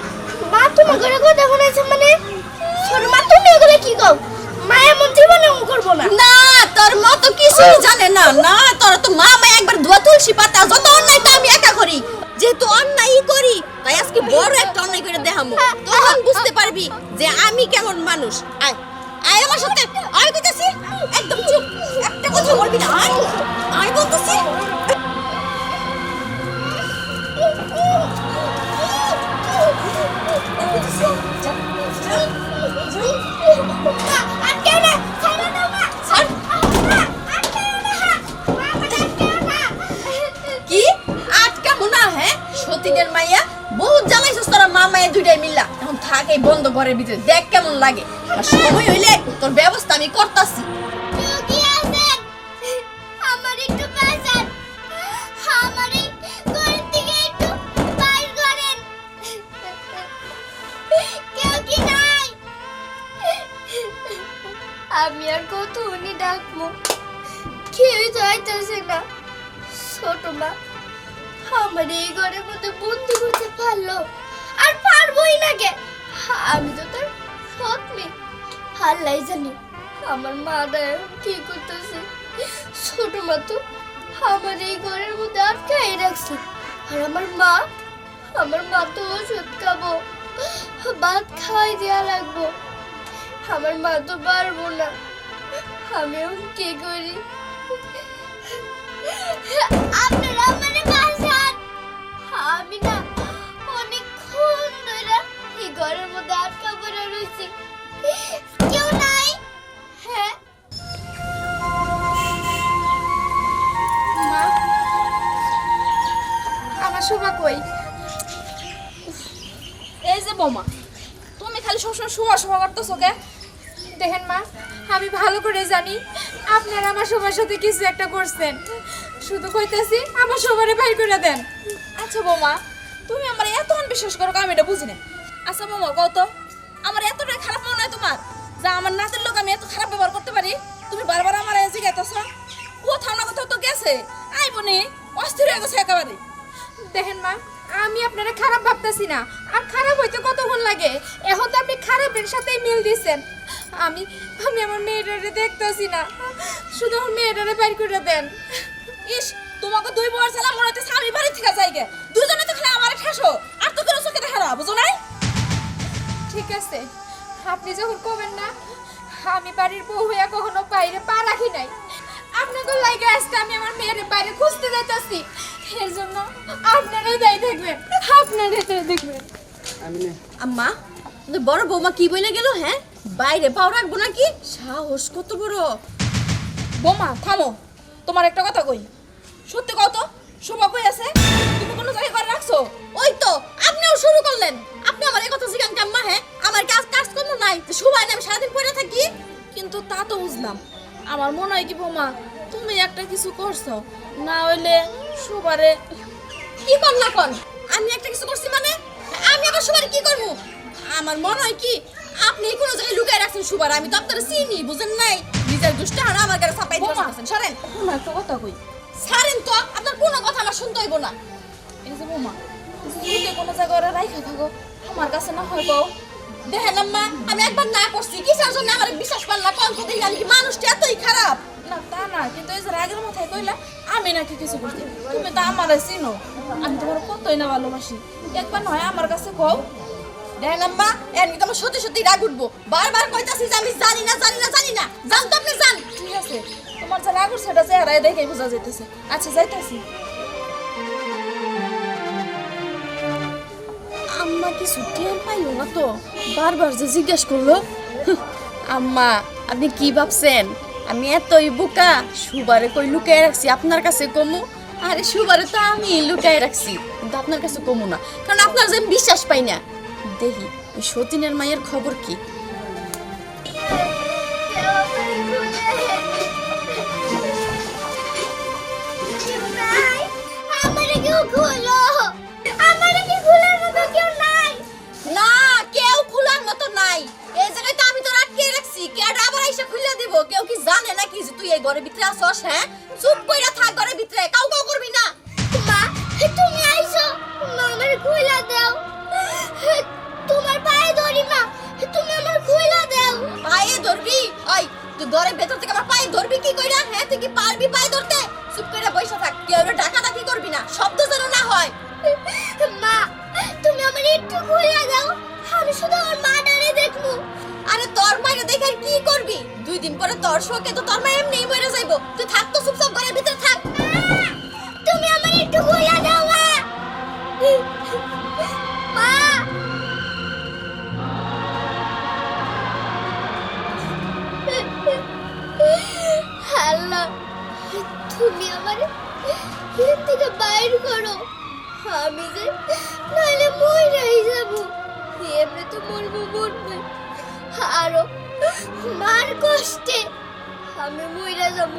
মা তোমার ঘরে কথা শুনেছে মানে? ছোট মা তুমি এগুলো কি কও? মা এমন জীবনে করবো না।
না, তোর মা তো কিছু জানে না। না, তোর তো মামা একবার ধোয়া তুলসী পাতা, যত অন্যায় তো আমি একা করি। যেহেতু অন্যায় করি, তাই আজকে বড় একটা অন্যায় করে দেখামু, তখন বুঝতে পারবি যে আমি কেমন মানুষ। আয় আয় আমার সাথে, আয় কইতাছি। একদম চুপ, একটা কথা বলবি না। আয় আয় বলতেছি।
আটকে না, ছাড়ো দাও মা।
ছাড়। কি আটকামু না? হ্যাঁ, সতীনের মাইয়া বহুত জ্বালাইছিস তোরা মামায়ে দুইটাই মিল্লা। এখন থাক এই বন্ধ ঘরের ভিতরে, দেখ কেমন লাগে। আর সময় হইলে তোর ব্যবস্থা আমি করতাছি।
যোগী আছেন, আমার একটু বাঁচান, আমার এই ঘরের থেকে একটু বাইর করেন। কেউ কি নাই? আমি আর কত উনি ডাকবো, কেউই তো আইতেছে না। ছোট মা আমার এই ঘরের মধ্যে বন্দি করতে পারলো, আর পারবোই না কে? আমি তো তার সৎ মেয়ে, আল্লাহ জানি আমার মাটা কি করতেছে। ছোট মা তো আমার এই ঘরের মধ্যে আটকাই রাখছে, আর আমার মা তো ওষুধ খাবো, ভাত খাওয়াই দেওয়া লাগবো। আমার মা তো পারবো না, আমিও কি করি? আপনারা আমারে বাঁচান। আমি না অনেকক্ষণ ধরে এই ঘরের মধ্যে আটকা পড়ে রয়েছি, কেউ নাই। হ্যাঁ
মা, আমার শোভা কই?
এই যে বৌমা, তুমি খালি সবসময় শোভা শোভা করতেছো কে?
দেখেন মা, আমি ভালো করে জানি আপনারা আমার সবার সাথে কিছু একটা করছেন, শুধু কইতাছি আমার সবারে বাইর করে দেন।
আচ্ছা বৌমা, তুমি আমার এতক্ষণ বিশ্বাস করো আমি এটা বুঝি না। আচ্ছা বৌমা কত, আমার এতটা খারাপ মনে হয় তোমার যা আমার নাতের লোক আমি এত খারাপ ব্যবহার করতে পারি? তুমি বারবার আমার এসে গেতেছ, কোথাও না কোথাও তো গেছে, আইব নি, অস্থির হয়ে গেছে একেবারে।
দেখেন মা, আমি আপনারা খারাপ ভাবতেছি না, আর খারাপ হইতে কতক্ষণ লাগে? এখন তো আপনি খারাপের সাথেই মিল দিচ্ছেন। আমি আমি আমার মেয়েটারে দেখতেছি না, শুধু আমার মেয়েটারে বাইর করে দেন।
ইস, তোমাকে দুই বছর ছিলাম মনে হচ্ছে আমি বাড়ি থেকে যাই গে, দুজনে তো খালি আমারে ঠাসো, আর তো কোনো চোখে দেখা না, বুঝো নাই?
ঠিক আছে, আপনি যখন করবেন না, আমি বাড়ির বউ হইয়া কখনো বাইরে পা রাখি নাই। আপনাকে লাগে আজকে আমি আমার মেয়ের বাইরে খুঁজতে যাইতাছি, এর জন্য আপনারাই দায়ী থাকবেন, আপনারাই দায়ী দেখবেন।
আম্মা, তোদের বড় বৌমা কি বলে গেল? হ্যাঁ, বাইরে পাও রাখবো নাকি? সাহস কত বড়! বৌমা থামো, তোমার একটা কথা কই, সত্যি কত শোভা কই আছে? তুমি কোনো জায়গায় করে রাখছো? ওই তো আপনিও শুরু করলেন, আপনি আমার এই কথা জিজ্ঞান আম্মা। হ্যাঁ, আমার কাজ কোনো নাই, শোভা না আমি সারাদিন পড়ে থাকি। কিন্তু তা তো বুঝলাম, আমার মনে হয় কি বৌমা তুমি একটা কিছু করছো, না হইলে শোভারে কি করলা কোন? আমি একটা কিছু করছি মানে? আমি আবার শোভারে কি করবো? আমার মনে হয় কি আপনি কোনো জায়গায় লুকায় রাখছেন শোভার, আমি তো আপনারা চিনি, বুঝেন নাই? নিজের দুষ্টা হারা আমার গায়ে চাপাই দিয়েছেন। সরেন, কোনো একটা কথা কই, ছাড়েন তো, আপনার কোনো কথা আমার শুনতে হইব না। এই যে বৌমা, যদি কোনো জায়গায় রাইখা থাকো আমার কাছে না হয় কও। দেখেন আম্মা, আমি একবার না করছি, কিসের জন্য আমার বিশ্বাস করলা? কোন তো দেখি আমি কি মানুষটা এতই খারাপ? না তা না, কিন্তু এই যে রাগের মাথায় কইলা আমি নাকি কিছু করছি, তুমি তো আমারে চিনো, আমি তোমার কতই না ভালোবাসি, একবার নয় আমার কাছে কও। দেখেন আম্মা, এমনি তো আমার সত্যি সত্যি রাগ উঠবো, বারবার কইতাছি যে আমি জানি না জান তো আপনি জান। ঠিক আছে, তোমার যে রাগ উঠছে সেটা চেহারায় দেখেই বোঝা যাইতেছে। আচ্ছা যাইতাছি। আম্মা কিছু টের পাইলো না তো, বারবার যে জিজ্ঞেস করলো। আম্মা আপনি কি ভাবছেন আমি এতই বোকা? সুবারে কই লুকায় রাখছি আপনার কাছে কমু? আরে সুবারে তো আমি লুকায় রাখছি, কিন্তু আপনার কাছে কমু না, কারণ আপনার যে আমি বিশ্বাস পাই না। দেখি ওই সতীনের মায়ের খবর কি?
আমারে কেউ খোলো, আমারে কি খোলার মতো কেউ নাই?
না, কেউ খোলার মতো নাই, এই জায়গায় তো আমি তো আটকে রাখছি, কেডা আবার এসে খুলে দিব? কেউ কি জানে নাকি যে তুই এই ঘরের ভিতরে আসছস? হ্যাঁ, চুপ কইরা থাক ঘরের ভিতরে, কাউ করবি না।
মা তুমি আইছো, মা আমারে খোলা দাও, তোমার পায়ে ধরি মা, তুমি আমার খোলা দাও।
পায়ে ধরবি? ওই তুই ঘরের ভেতর থেকে আমার পায়ে ধরবি কি কইরা? হ্যাঁ, তুই কি পারবি পায়ে ধরতে? চুপ কইরা বইসা থাক, কেউ ডাকাডাকি করবি না, শব্দ যেন না হয়।
মা তুমি আমার একটু খোলা দাও, আমি শুধু আমার মাটারে দেখবো।
আরে তোর মায়ের দেখে আর কি করবি? 2 দিন পরে তোর শোকে তো তোর মা এমনিই মরে যাইবো, তুই থাক তো চুপচাপ ঘরের ভিতরে থাক।
তুমি আমার একটু খোলা দাও মা। মা আল্লাহ তুমি আমারে এর থেকে বাইর করো, আমি যে নাহলে মরে যাব, এমনি তো মরবো, আরো মার কষ্টে আমি মরে যাব।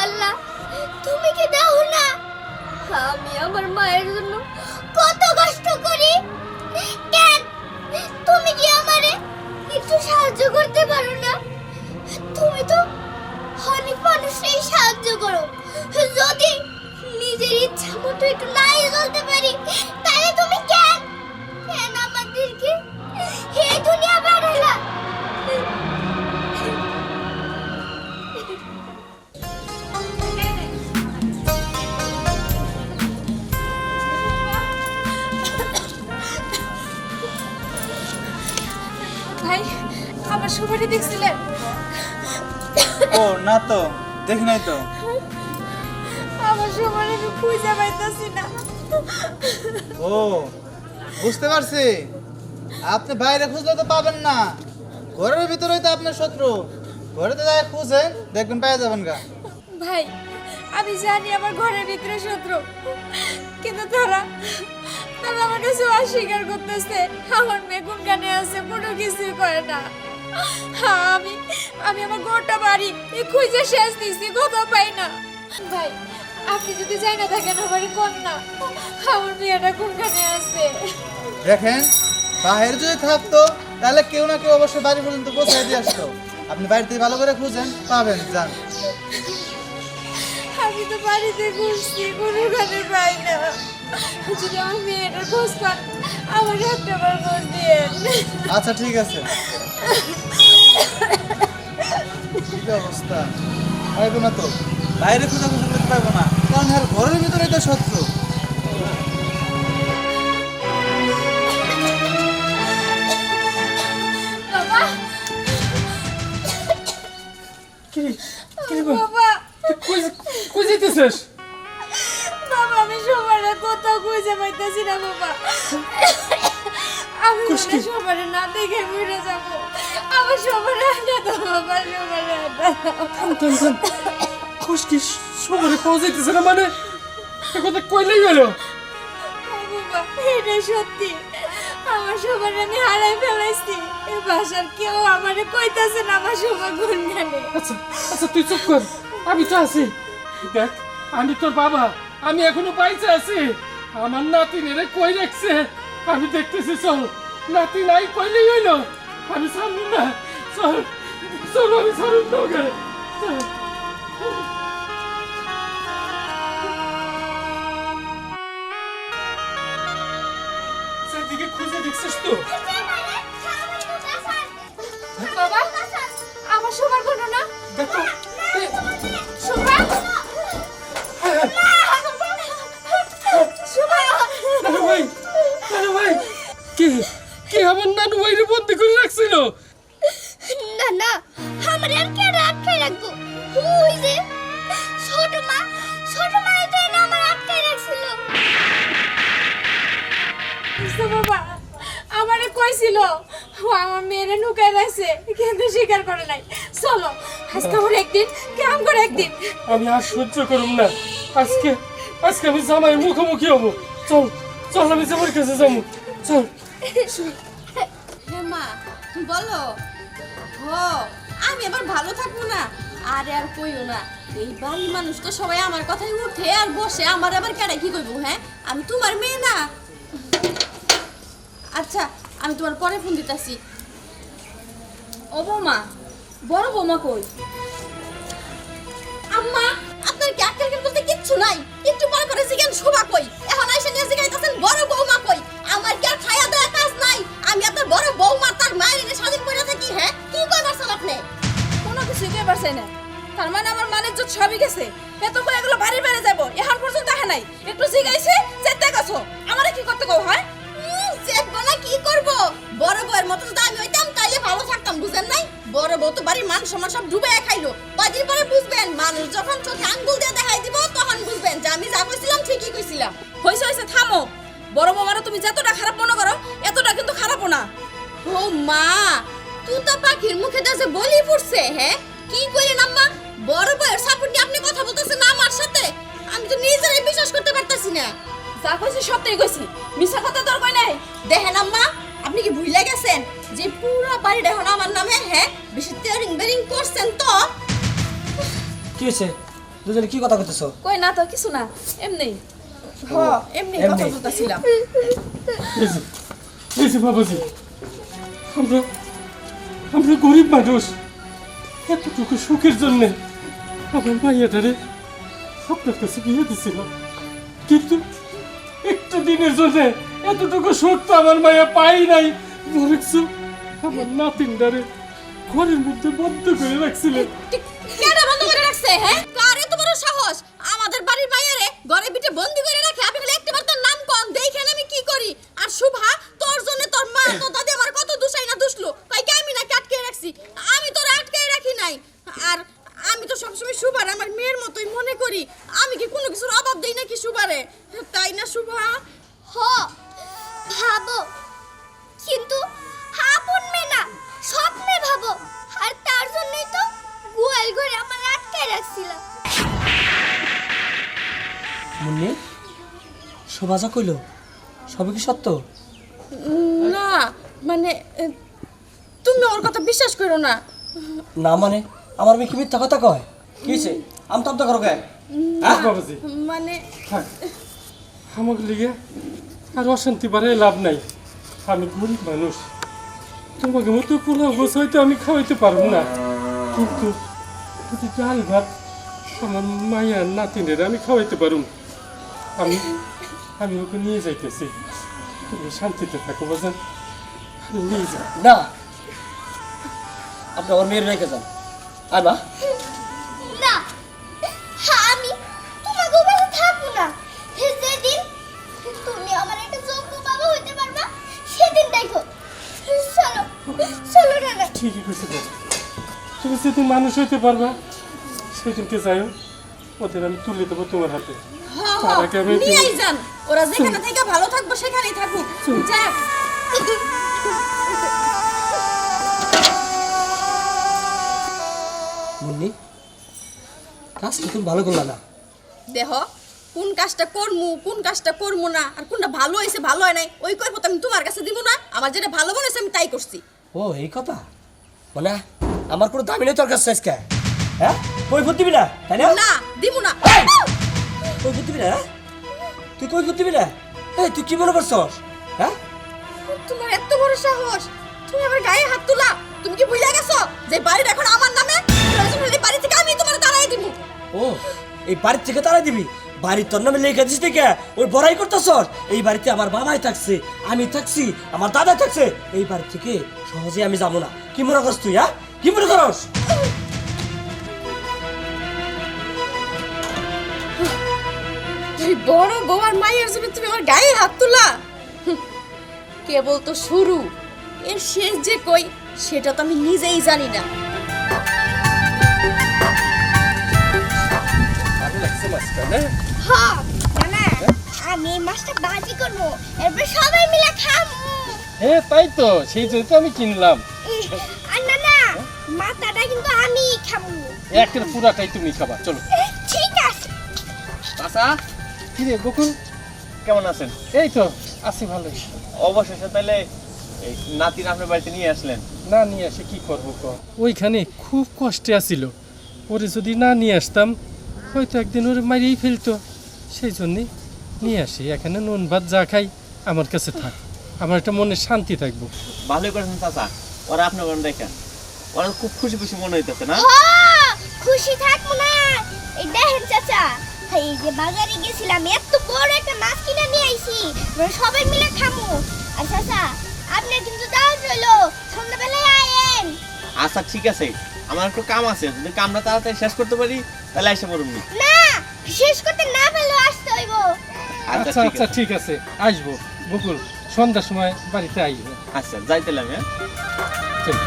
আল্লাহ তুমি কি দাও না, আমি আমার মায়ের জন্য কত কষ্ট করি, কেন তুমি কি আমারে একটু সাহায্য করতে পারো না? তুমি তো অনেক মানুষই সাহায্য করো, যদি নিজের ইচ্ছা মতো একটু নাই চলতে পারি তাহলে তুমি কেন আমাদেরকে এই দুনিয়া পাঠালা?
আমার সবারই দেখছিলেন?
ও না তো, দেখি নাই তো।
আমার সবার আমি খুঁজে পাইতাছি না।
ও বুঝতে পারছি, আপনি বাইরে খুঁজলে তো পাবেন না, ঘরের ভিতরেই তো আপনার শত্রু। ঘরেতে যাই খুঁজেন, দেখবেন পেয়ে যাবেন গা।
ভাই আমি জানি আমার ঘরের ভিতরে শত্রু, কিন্তু তারা তারা আমার কাছে অস্বীকার করতেছে। আমার মেয়ে কোনখানে আছে কোনো কিছুই করে না। আমি আমি আমার গোটা বাড়ি খুঁজে শেষ দিচ্ছি, কোথাও পাই না। ভাই আপনি যদি যাই না থাকেন আমার কোন না, আমার মেয়েটা কোনখানে আছে?
দেখেন, বাইরে যদি থাকতো তাহলে কেউ না কেউ অবশ্যই বাড়ি পর্যন্ত পৌঁছায় দিয়ে আসতো। আপনি বাড়িতে ভালো করে খুঁজেন, পাবেন, যান।
আমি তো বাড়িতে ঘুরছি, কোনোখানে পাই না। যদি আমার মেয়েটার খোঁজ পান আমার একটা বার খোঁজ দিয়েন।
আচ্ছা ঠিক আছে। কি অবস্থা, পাইবো না তো, বাইরে খোঁজাখুঁজি করতে পারবো না, কারণ আর ঘরের ভিতরে তো শত্রু।
বাবা
কি কি বল?
বাবা
কই যাইতেছিস?
বাবা আমি সবার কোথাও খুঁজে পাইতেছি না বাবা। আমি
কুস্তি।
মনে সবার না দেখে ঘুরে যাবো। আমার সবার আড্ডা দাও বাবা, সবার আড্ডা দাও।
থাম থাম থাম, খুশকি সবারে পাওয়া যাইতেছে না মানে? এ কথা কইলেই গেল।
বাবা এটা সত্যি, আমার সবার আমি হারাই ফেলাইছি। এ বাসার কেউ আমারে কইতাছে না আমার সবার গুনগানে।
আচ্ছা আচ্ছা তুই চুপ কর, আমি তো আছি। দেখ আমি তোর বাবা, আমি এখনো বাইচে আছি। আমার নাতিনেরে কই রাখছে আমি দেখতেছি। চল, নাতি নাই কইলেই হইলো, আমি ছাড়ব না। চল চল, আমি ছাড়ব না ওকে। চল। সেদিকে খুঁজে দেখছিস তো?
বাবা আমার সবার কোনো না।
দেখো
শোভা শোভা
নানু ভাই, নানু ভাই, কে কে আমার নানু ভাইরে বন্দি করে রাখছিল?
না না, আমার আর কে আটকায় রাখবো? ওই যে ছোট মা এটা এনে আমার আটকায় রাখছিল।
বাবা আমারে কইছিল ও আমার মেয়েরে নুকায় রাখছে, কিন্তু স্বীকার করে নাই। চলো আজকে আমার একদিন কাম করে একদিন।
আমি আর সহ্য করব না। আজকে আজকে আমি জামাইয়ের মুখোমুখি হবো। চল চল, আমি জামাইয়ের কাছে যাবো। চল।
হে মা বলো। আমি আবার ভালো থাকবো না? আরে আর কইও না, এই বাড়ির মানুষ তো সবাই আমার কথাই উঠে আর বসে, আমার আবার কেডা কি কইবো? হ্যাঁ আমি তোমার মেয়ে না? আচ্ছা আমি তোমার পরে ফোন দিতাছি। ও বৌমা, বড় বৌমা কই? আম্মা আপনার কি আক্কেল বলতে কিচ্ছু নাই? একটু পরে পরে জিজ্ঞান শোভা কই, এখন আইসা নিয়ে জিজ্ঞাইতাছেন বড় বৌমা কই? আমার কি আর খায়া দেয়া কাজ নাই? আমি আপনার বড় বৌমা তার মায়ের এনে স্বাধীন করে থাকি। হ্যাঁ কি কই পারছেন আপনি?
কোনো কিছু কই পারছে না। তার মানে আমার মানের যত সবই গেছে। এত করে এগুলো বাড়ি বেড়ে যাবো, এখন পর্যন্ত দেখে নাই। একটু জিগাইছে যেতে গেছো, আমারে কি করতে কও? হয়
চেতবো না কি করব? বড় বউয়ের মতো যদি আমি হইতাম তাইলে ভালো থাকতাম, বুঝেন নাই? বড় বউ তো বাড়ির মান সম্মান সব ডুবে খাইলো। কয়দিন পরে বুঝবেন, মানুষ যখন চোখে আঙ্গুল দিয়ে দেখাই দিব তখন বুঝবেন যে আমি যা কইছিলাম ঠিকই কইছিলাম।
হইছে হইছে থামো। বড় বৌমারা তুমি যতটা খারাপ মনে করো এতটা কিন্তু খারাপও না।
ও মা, তুই তো পাখির মুখে দিয়ে যে বলি পড়ছে। হ্যাঁ কি কইলেন আম্মা? বড় বউয়ের সাপোর্ট নিয়ে আপনি কথা বলতেছেন আমার সাথে? আমি তো নিজেরাই বিশ্বাস করতে পারতাছি না।
যা কইছি সবটাই কইছি, মিছা কথা তোর কই নাই।
দেখেন আম্মা, আপনি কি ভুলে গেছেন যে পুরো বাড়িটা এখন আমার নামে? হ্যাঁ বেশি টেরিং বেরিং করছেন তো।
কি হয়েছে? দুজনে কি কথা কইতেছো?
কই না তো কিছু না, এমনি। এমনি কথা
এমনি।
বলতেছিলাম।
এই যে বাবাজি, আমরা আমরা গরিব মানুষ, এতটুকু সুখের জন্য আমার মাইয়াটারে আপনার কাছে বিয়ে দিছিলাম, কিন্তু একটু দিনের জন্য এতটুকু সুখ তো আমার মাইয়া পাই নাই। বরকসু আমার নাতিনটারে ঘরের মধ্যে বন্ধ করে রাখছিলেন।
কেডা বন্ধ করে রাখছে? হ্যাঁ কার এত বড় সাহস আমাদের বাড়ির বাইরে ঘরে ভিতরে বন্দি করে রাখে? আপনি খালি একটাবার তার নাম কোন, দেখেন আমি কি করি। আর শুভা, তোর জন্য তোর মা তো দাদি আমার কত দুসাই না দুসলো, কই কি আমি না আটকে রাখছি? আর আমি তো সবসময় সুভার আমার মেয়ের মতোই মনে করি। আমি কি কোনো কিছুর অভাব দেই নাকি সুভারে? তাই না শুভা?
হ ভাবো, কিন্তু আপন মেয়ে না, স্বপ্নে ভাবো। আর তার জন্যই তো গোয়াল ঘরে আমার আটকায় রাখছিলাম।
মুন্নি, শোভা যা কইলো সবই কি সত্য?
না মানে তুমি ওর কথা বিশ্বাস করো না।
না মানে আমার মেয়ে কি মিথ্যা কথা কয়? কি হয়েছে? আমতা করো কে?
বাবাজি
মানে
থাক, আমাকে লিগে আর অশান্তি বাড়াই লাভ নাই। আমি গরিব মানুষ, তোমাকে মতো পোলাও গোছ হয়তো আমি খাওয়াইতে পারবো না, কিন্তু যদি ডাল ভাত আমার মায়ের নাতিনের আমি খাওয়াইতে পারুম। আমি আমি ওকে নিয়ে যাইতেছি, তুমি শান্তিতে থাকো বাজান, নিয়ে যাও।
না, আপনি আমার মেয়ের রেখে যান। আর মা,
না, আমি তোমাকে বলে থাকবো না। যেদিন তুমি আমার একটা যোগ্য বাবা হইতে পারবা সেদিন দেখো। চলো চলো না।
ঠিকই কইছে তো, তুমি যেদিন মানুষ হইতে পারবা সেদিনকে যাইও, ওদের আমি তুলে দেবো তোমার হাতে। তার আগে আমি
নিয়েই যান, ওরা যেখানে থেকে ভালো থাকবো সেখানেই থাকুক। যাক
মুন্নি, কাজটা তুমি ভালো করলা না।
দেহ কোন কাজটা করমু না, আর কোনটা ভালো হয়েছে ভালো হয় নাই ওই কই আমি তোমার কাছে দিব না। আমার যেটা ভালো মনে হয়েছে আমি তাই করছি।
ও এই কথা, মানে আমার কোনো দামি নেই তোর কাছে আজকে। হ্যাঁ, কই ফুট দিবি না, তাই না?
না দিব না।
কই ফুট দিবি না? তুই কই ফুট দিবি না? এই তুই কি মনে করছস? হ্যাঁ,
তোমার এত বড় সাহস, তুমি আমার গায়ে হাত তুলা। তুমি কি ভুলে গেছো যে বাড়িটা এখন আমার নামে? প্রয়োজন হলে বাড়ি থেকে আমি তোমার দাঁড়াই দিব।
ও এই বাড়ির থেকে তাড়াই দিবি? বাড়ির তোর নামে লেখা দিস থেকে ওই বড়াই করতেছস? এই বাড়িতে আমার বাবাই থাকছে, আমি থাকছি, আমার দাদা থাকছে। এই বাড়ি থেকে সহজে আমি যাবো না। কি মনে করছ তুই? হ্যাঁ, কি মনে করস?
তুই বড় বউয়ার মায়ের জন্য তুমি আমার গায়ে হাত তুলা? কেবল তো শুরু, এর শেষ যে কই সেটা তো আমি নিজেই জানি না।
ভালো লাগছে মাছটা না?
হ্যাঁ না, আমি এই মাছটা বাজি করবো, এরপর সবাই মিলে খাবো।
হ্যাঁ তাই তো, সেই জন্য তো আমি কিনলাম।
আর না, মাথাটা কিন্তু আমি খাবো।
একটা পুরাটাই তুমি খাবা, চলো।
ঠিক আছে।
চাচা,
কি রে বকুল,
কেমন আছেন?
এই তো আছি ভালোই।
অবশেষে তাহলে এই নাতিন আপনার বাড়িতে নিয়ে আসলেন।
না নিয়ে আসে কি করবো ক? ওইখানে খুব কষ্টে আসিল, ওরে যদি না নিয়ে আসতাম হয়তো একদিন ওরে মারিয়েই ফেলতো। সেই জন্যে নিয়ে আসি, এখানে নুন ভাত যা খাই আমার কাছে থাক, আমার একটা মনে শান্তি থাকবো।
ভালোই করেছেন চাচা, ওরা আপনার কোন দেখেন, ওরা খুব খুশি খুশি মনে হইতেছে না?
খুশি থাকবো না। এই দেখেন চাচা, এই যে বাজারে গেছিলাম, এত বড় একটা মাছ কিনে নিয়ে আইছি, আমরা সবাই মিলে খাবো। আর চাচা আপনার কিন্তু দাওয়াত রইলো, সন্ধ্যাবেলায় আয়েন।
আচ্ছা ঠিক আছে, আমার একটু কাম আছে, যদি কামটা তাড়াতাড়ি শেষ করতে পারি তাহলে এসে পড়ুন।
না, শেষ করতে না পারলেও আসতে হইব।
আচ্ছা আচ্ছা ঠিক আছে, আসবো বকুল, সন্ধ্যার সময় বাড়িতে আইবো।
আচ্ছা যাই তাহলে আমি।
চল।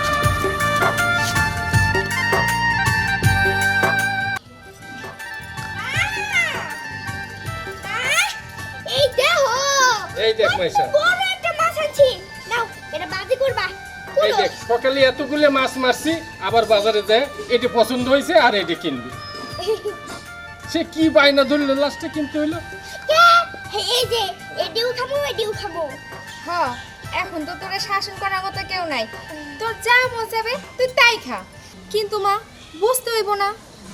এই দেখো,
এই দেখ মাইশা,
বড় একটা মাছ আনছি, নাও এটা বাজি করবা।
এই দেখ সকালে এতগুলো মাছ মারছি, আবার বাজারে যায় এটি পছন্দ হয়েছে আর এটি কিনবি। সে কি বায়না ধরলো, লাস্টে কিনতে হইলো।
এই যে এডিও খাবো, এডিও খাবো।
হ্যাঁ, এখন তো তোরা শাসন করার মতো কেউ নাই, তোর যা মন যাবে তুই তাই খা। কিন্তু মা, বুঝতে হইব না,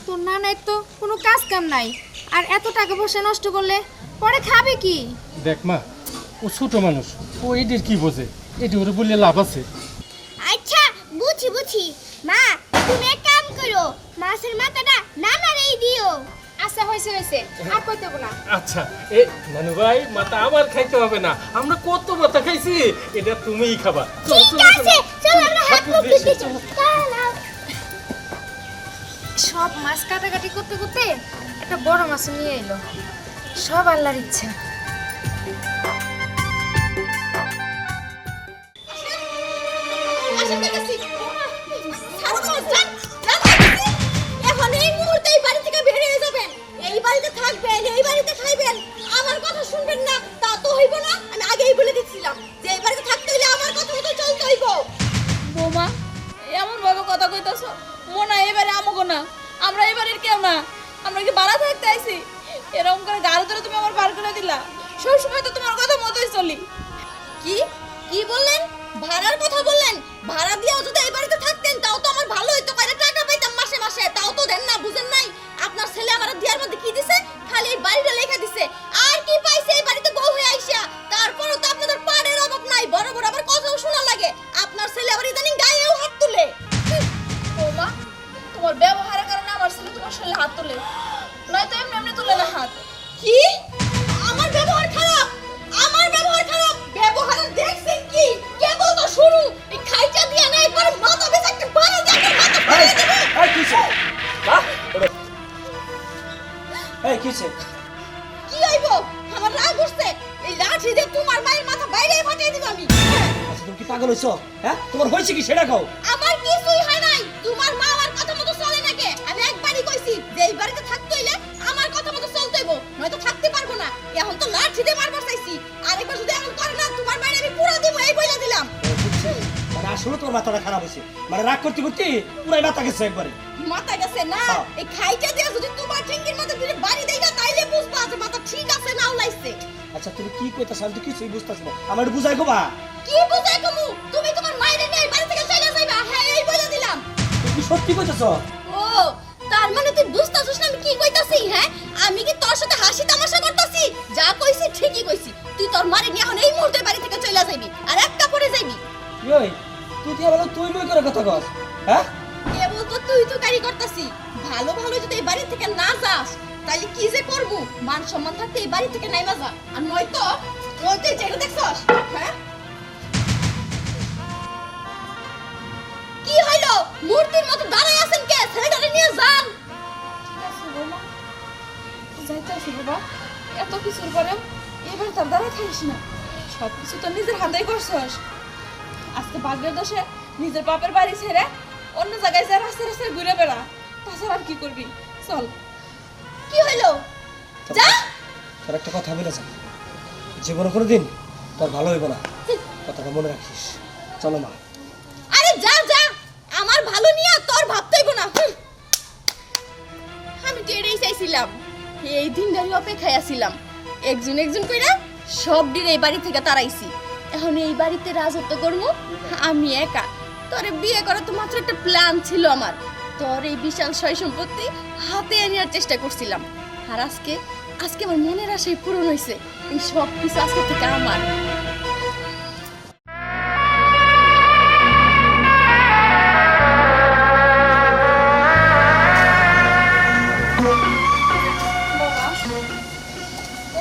তোর নানার তো কোনো কাজ কাম নাই, আর এত টাকা পয়সা নষ্ট করলে পরে খাবে কি?
দেখ মা, ও ছোট মানুষ, ও এটির কি বোঝে, এটি ওরে বললে লাভ আছে।
আচ্ছা বুঝি মা, তুমি এক কাম করো, মাছের মাথাটা নানারেই দিও।
আচ্ছা হয়েছে আর কই দেব না।
আচ্ছা এ নানু ভাই, মাথা আবার খাইতে হবে না, আমরা কত মাথা খাইছি, এটা তুমিই খাবা। চল,
ঠিক
চল,
আছে,
চল।
চলো আমরা হাত মুখ
হাত মুখ
ধুতে
ধুই।
চলো।
সব মাছ কাটাকাটি করতে করতে একটা বড় মাছ নিয়ে এলো, সব আল্লাহর ইচ্ছা।
আসেন দেখেছি। ছাড়ো তো, যান, যান দেখেছি।
কথা কইতাছো মনে হয় এবারে আমগো না, আমরা এবারের কেউ না, আমরা কি বাড়া থাকতে আইছি? এরকম করে গাড়ি ধরে তুমি আমার পার করে দিলা। সবসময় তো তোমার কথা মতোই চলি।
কি কি বললেন? ভাড়ার কথা বললেন? ভাড়া দিয়েও যদি এই বাড়িতে থাকতেন তাও তো আমার ভালো হইতো, কয়টা টাকা পাইতাম মাসে মাসে, তাও তো দেন না, বুঝেন নাই? আপনার ছেলে আমার দিয়ার মধ্যে কি দিছে? খালি এই বাড়িটা লেখা দিছে, আর কি পাইছে এই বাড়িতে বউ হয়ে আইসা? তারপরও তো আপনাদের পাড়ের অভাব নাই, বড় বড় আবার কথাও শোনা লাগে। আপনার ছেলে আবার ইদানিং গায়েও হাত তুলে।
বৌমা, তোমার ব্যবহারের কারণে আমার ছেলে তোমার শরীরে হাত তোলে, নয়তো এমনি এমনি তোলে না হাত।
কি? আমার ব্যবহার খারাপ? আমার ব্যবহার খারাপ? ব্যবহার দেখছেন কি? কেবল তো শুরু। এই খাইচা দিয়া নাই পরে মাথা বেঁচে একটা বাড়ি যাবে, মাথা ফাটিয়ে দেবে।
এই কিছে এই কিছে
কি হইব? আমার রাগ উঠছে। এই লাঠি দিয়ে তোমার মায়ের মাথা বাইরে ফাটিয়ে দিব আমি।
আচ্ছা তুমি কি পাগল হইছো? হ্যাঁ তোমার হয়েছে কি সেটা কও।
আমার কিছুই হয় নাই। তোমার মা আমার কথা মতো চলে নাকি? আমি একবারই কইছি যে এই বাড়িতে থাকতে হইলে আমার কথা মতো চলতে হইব, নয়তো থাকতে পারবো না। এখন তো লাঠি দিয়ে মারবার চাইছি, আরেকবার যদি এমন করে না তোমার মায়ের আমি পুরো দিব, এই বইলা দিলাম।
মানে আসলে তোমার মাথাটা খারাপ হয়েছে, মানে রাগ করতে করতে পুরাই মাথা গেছে একবারে।
মাথা গেছে না?
হ্যাঁ।
এই খাইটা দিয়ে যদি তোমার ঠিঙ্গির মধ্যে দিলে বাড়ি দেইগা তাইলে বুঝবা যে মাথা ঠিক আছে না উলাইছে।
আচ্ছা তুমি কি কইতাছ? আমি তো কিছুই বুঝতাছি না, আমার একটু বুঝাই গোবা।
কি বুঝাই কমু? তুমি তোমার মায়ের নিয়ে এই বাড়ি থেকে চলে যাইবা, হ্যাঁ এই বইলা দিলাম।
তুমি কি সত্যি কইতাছ?
ও তার মানে তুই বুঝতাছিস না আমি কি কইতাছি? হ্যাঁ আমি কি তোর সাথে হাসি তামাশা করতাছি? যা কইছি ঠিকই কইছি। তুই তোর মারে নিয়ে এখন এই মুহূর্তে বাড়ি থেকে চলে যাইবি, আর একটা পরে যাইবি।
ওই তুই কি আমার তুই মই করে কথা কস? হ্যাঁ
কেবল তো তুই তো গাড়ি করতাছি। ভালো ভালো যদি এই বাড়ি থেকে না যাস তাহলে কি যে করব? মান সম্মান থাকতে এই বাড়ি থেকে নাইমা যা, আর নয়তো নয়তো যেটা দেখছস। হ্যাঁ কি হইলো? মূর্তির মতো দাঁড়ায় আছেন কে? ছেলেটারে নিয়ে যান।
ঠিক আছে বৌমা, যাইতেছি বাবা। এত কিছুর পরেও এবার তার দ্বারা খাইস না, সব কিছু তো নিজের হাতেই করছস। আজকে ভাগ্যের দোষে নিজের বাপের বাড়ি ছেড়ে অন্য জায়গায় যা রাস্তায় রাস্তায় ঘুরে বেড়া, তাছাড়া আর কি করবি? চল।
কি হইলো? যা।
তোর একটা কথা বলে যা, জীবনে কোনোদিন তোর ভালো হইব না, কথাটা মনে রাখিস। চলো মা।
আরে যা যা, আমার ভালো নিয়ে তোর ভাবতেইব না। আমি তো এটাই চাইছিলাম, এই দিনটারই অপেক্ষায় আছিলাম। একজন একজন কইরা সব দিন এই বাড়ি থেকে তাড়াইছি, এখন এই বাড়িতে রাজত্ব করবো আমি একা। তোরে বিয়ে করা তো মাত্র একটা প্ল্যান ছিল আমার। তোর এই বিশাল সয় সম্পত্তি হাতে আনার চেষ্টা করছিলাম, আর আজকে আজকে আমার মনের আশাই পূরণ হয়েছে। এই সব কিছু আজকে থেকে আমার।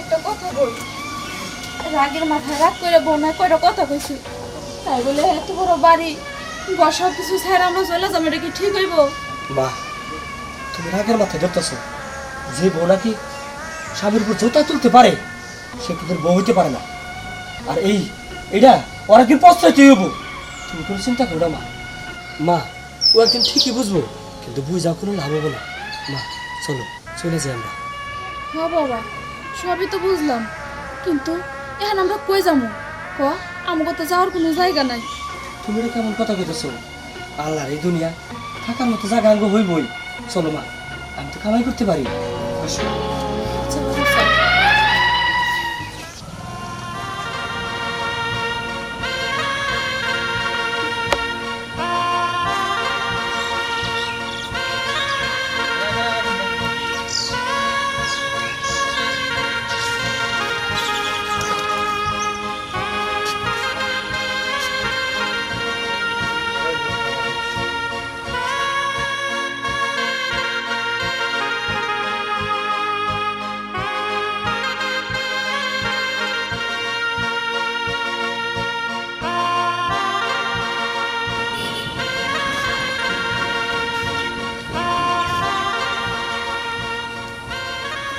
একটা কথা বল, রাগের মাথায় রাগ করে বোনা কয়টা কথা কইছি, তাই বলে এত বড় বাড়ি ঘর সব কিছু ছেড়ে আমরা চলে যাবো, এটা কি ঠিক হইব?
মা তুমি রাগের মাথায় ধরতেছ, যে বউ নাকি স্বামীর উপর জোতা তুলতে পারে সে তোদের বউ হইতে পারে না। আর এইটা ওরা কি পস্তাইতে হইব? তুমি কোনো চিন্তা করো না মা। মা ও একদিন ঠিকই বুঝবো, কিন্তু বুঝা কোনো লাভ হবো না। মা চলো চলে যাই আমরা।
হ্যাঁ বাবা, সবই তো বুঝলাম, কিন্তু এখন আমরা কই যাবো? ক আমাকে তো যাওয়ার কোনো জায়গা নাই।
তুমি এটা কেমন কথা কইতেছো? আল্লাহর এই দুনিয়া থাকার মতো জায়গা আঙ্গ হইবই। চলো মা, আমি তো কামাই করতে পারি। আসো।
আচ্ছা বাবা, চল।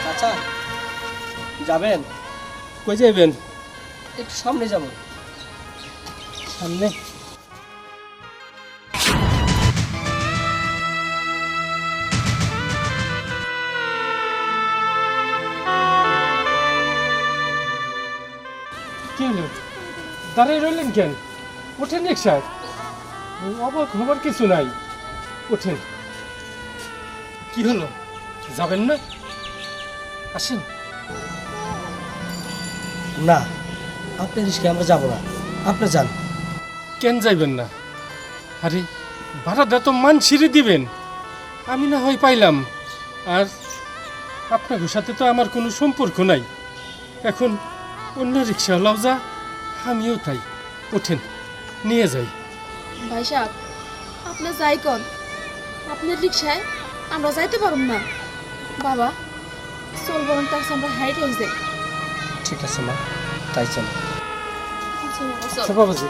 চাচা যাবেন?
কই যাইবেন?
একটু সামনে যাবো।
সামনে? কি হলো? দাঁড়িয়ে রইলেন কেন? ওঠেন রিক্সায়। অবাক হবার কিছু নাই, ওঠেন। কি হলো, যাবেন না? আসেন।
না, আপনার রিস্কে আমরা যাবো না, আপনি যান।
কেন যাইবেন না? আরে ভাড়াটা তো মানসিরে দিবেন, আমি না হয় পাইলাম। আর আপনার সাথে তো আমার কোনো সম্পর্ক নাই। এখন অন্য রিক্সাওয়ালাও যা, আমিও তাই। ওঠেন, নিয়ে যাই।
ভাই সাহেব, আপনি যাই কন, আপনার রিক্সায় আমরা যাইতে পারব না। বাবা চল, বরং তার আমরা হাইট হয়ে যাই।
ঠিক আছে মা, তাই চলো।
আচ্ছা বাবাজি,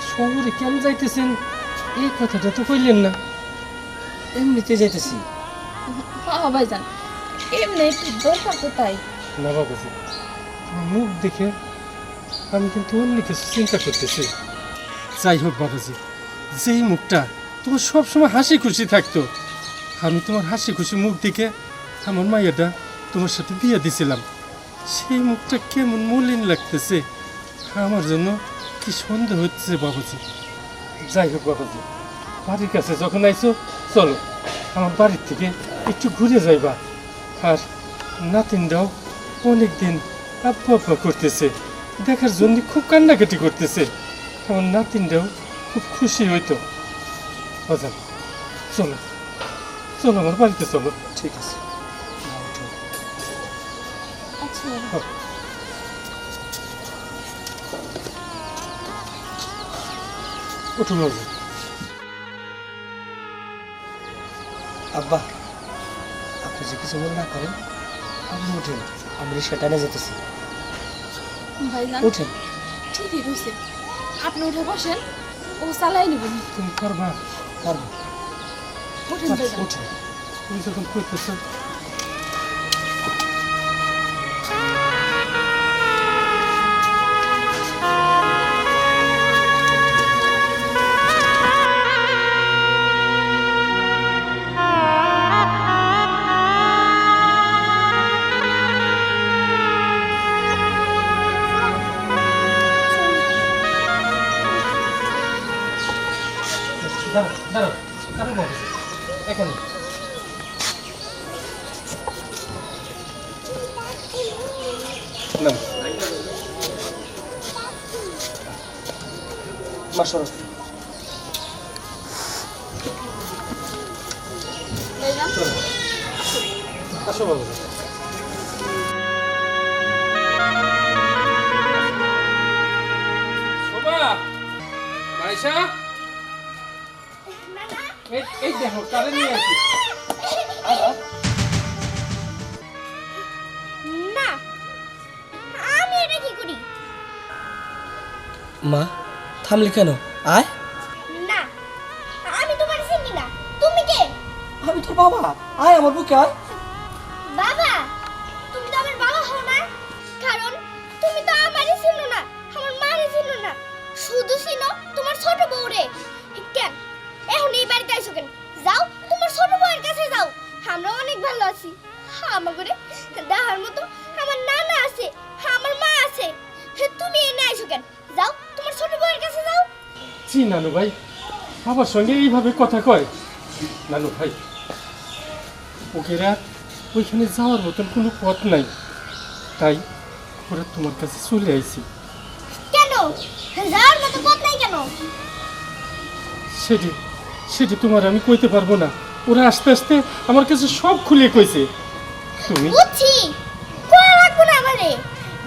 শহরে কেন যাইতেছেন এই কথাটা তো কইলেন না।
এমনিতে যাইতেছি।
বাবা ভাইজান, এমনি একটু দরকার তো তাই।
না বাবাজি, মুখ দেখে আমি কিন্তু অন্য কিছু চিন্তা করতেছি। যাই হোক বাবাজি, যেই মুখটা তোমার সবসময় হাসি খুশি থাকতো, আমি তোমার হাসি খুশি মুখ দেখে আমার মাইয়াটা তোমার সাথে বিয়ে দিছিলাম, সেই মুখটা কেমন মলিন লাগতেছে, আমার জন্য কি সন্দেহ হচ্ছে বাবাজি। যাই হোক বাবাজি, বাড়ির কাছে যখন আইছো, চলো আমার বাড়ির থেকে একটু ঘুরে যাইবা। আর নাতিনরাও অনেকদিন আব্বা আব্বা করতেছে, দেখার জন্য খুব কান্নাকাটি করতেছে। আমার নাতিনরাও খুব খুশি হইতো। বাজান, চলো চলো আমার বাড়িতে চলো।
ঠিক আছে।
আচ্ছা
ওঠো বাবু।
আব্বা, আপনি যে কিছু মনে না করেন, আপনি উঠেন, আমি রিক্সা টানে যেতেছি।
ভাইজান,
উঠেন।
ঠিকই কইছে, আপনি উঠে বসেন, ও চালাই নিবেন।
তুমি পারবা?
পারবো।
উঠেন ভাইজান।
উঠে তুমি যখন করতেছ। দাঁড়াও দাঁড়াও দাঁড়াও বাবু, এখানে। না
মা সরো।
ভাইজান,
আসো বাবু। শোভা, মাইশা, এই দেখো কারে নিয়ে আসি।
না, আমি এটা কি করি?
মা থামলি কেন? আয়।
না, আমি তোমার চিনি না। তুমি কে?
আমি তোর বাবা, আয় আমার বুকে আয়।
বাবা? তুমি তো আমার বাবা হও না, কারণ তুমি তো আমারই চিনো না, আমার মারই চিনো না, শুধু চিনো তোমার ছোট বউরে। কেন এখন এই বাড়িতে আইছো কেন? যাও তোমার ছোট বউয়ের কাছে যাও, আমরা অনেক ভালো আছি। আমাকে দেখার মতো আমার নানা আছে, আমার মা আছে। তুমি এনে আইছো কেন? যাও তোমার ছোট বউয়ের কাছে যাও।
জি নানু ভাই, বাবার সঙ্গে এইভাবে কথা কয়? নানু ভাই, ওকে রাত ওইখানে যাওয়ার মতন কোনো পথ নাই, তাই ওরা তোমার কাছে চলে আইছি।
কেন যাওয়ার মতো পথ নাই কেন?
সেটি সেটি তোমার আমি কইতে পারবো না, ওরা আস্তে আস্তে আমার কাছে সব খুলে কইছে। তুমি
বুঝছি, কোয়া লাগবো না আমারে,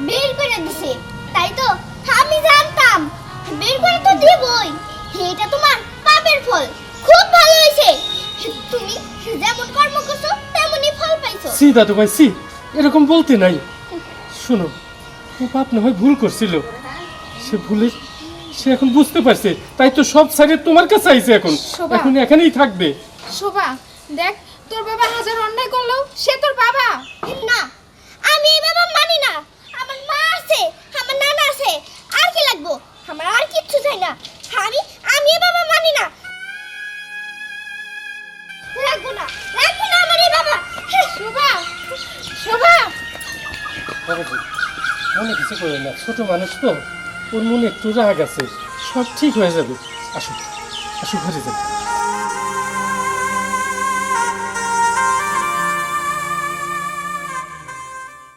বের করে দিছে, তাই তো আমি জানতাম। বের করে তো দিবই, এটা তোমার পাপের ফল। খুব ভালো হয়েছে, তুমি যেমন কর্ম করছো তেমনই ফল পাইছো।
সি দাদু ভাই সি, এরকম বলতে নাই। শোনো, ও বাপ না হয় ভুল করছিল, সে এখন বুঝতে পারছে, তাই তো সব সাইডে তোমার কাছে আইছে। এখন
শোভা।
এখন এখানেই থাকবে।
শোভা দেখ, তোর বাবা হাজার অন্যায় করলেও সে তোর বাবা।
না, আমি এই বাবা মানি না। আমার মা আছে, আমার নানা আছে, আর কি লাগবো? আমার আর কিচ্ছু চাই না। আমি এই বাবা মানি না। রাখবো না আমার এই বাবা।
শোভা, শোভা,
বাবাজি, মনে কিছু করে না, ছোট মানুষ তো, ওর মনে একটু রাগ আছে, সব ঠিক হয়ে যাবে। আসো আসো, ঘরে যাবে।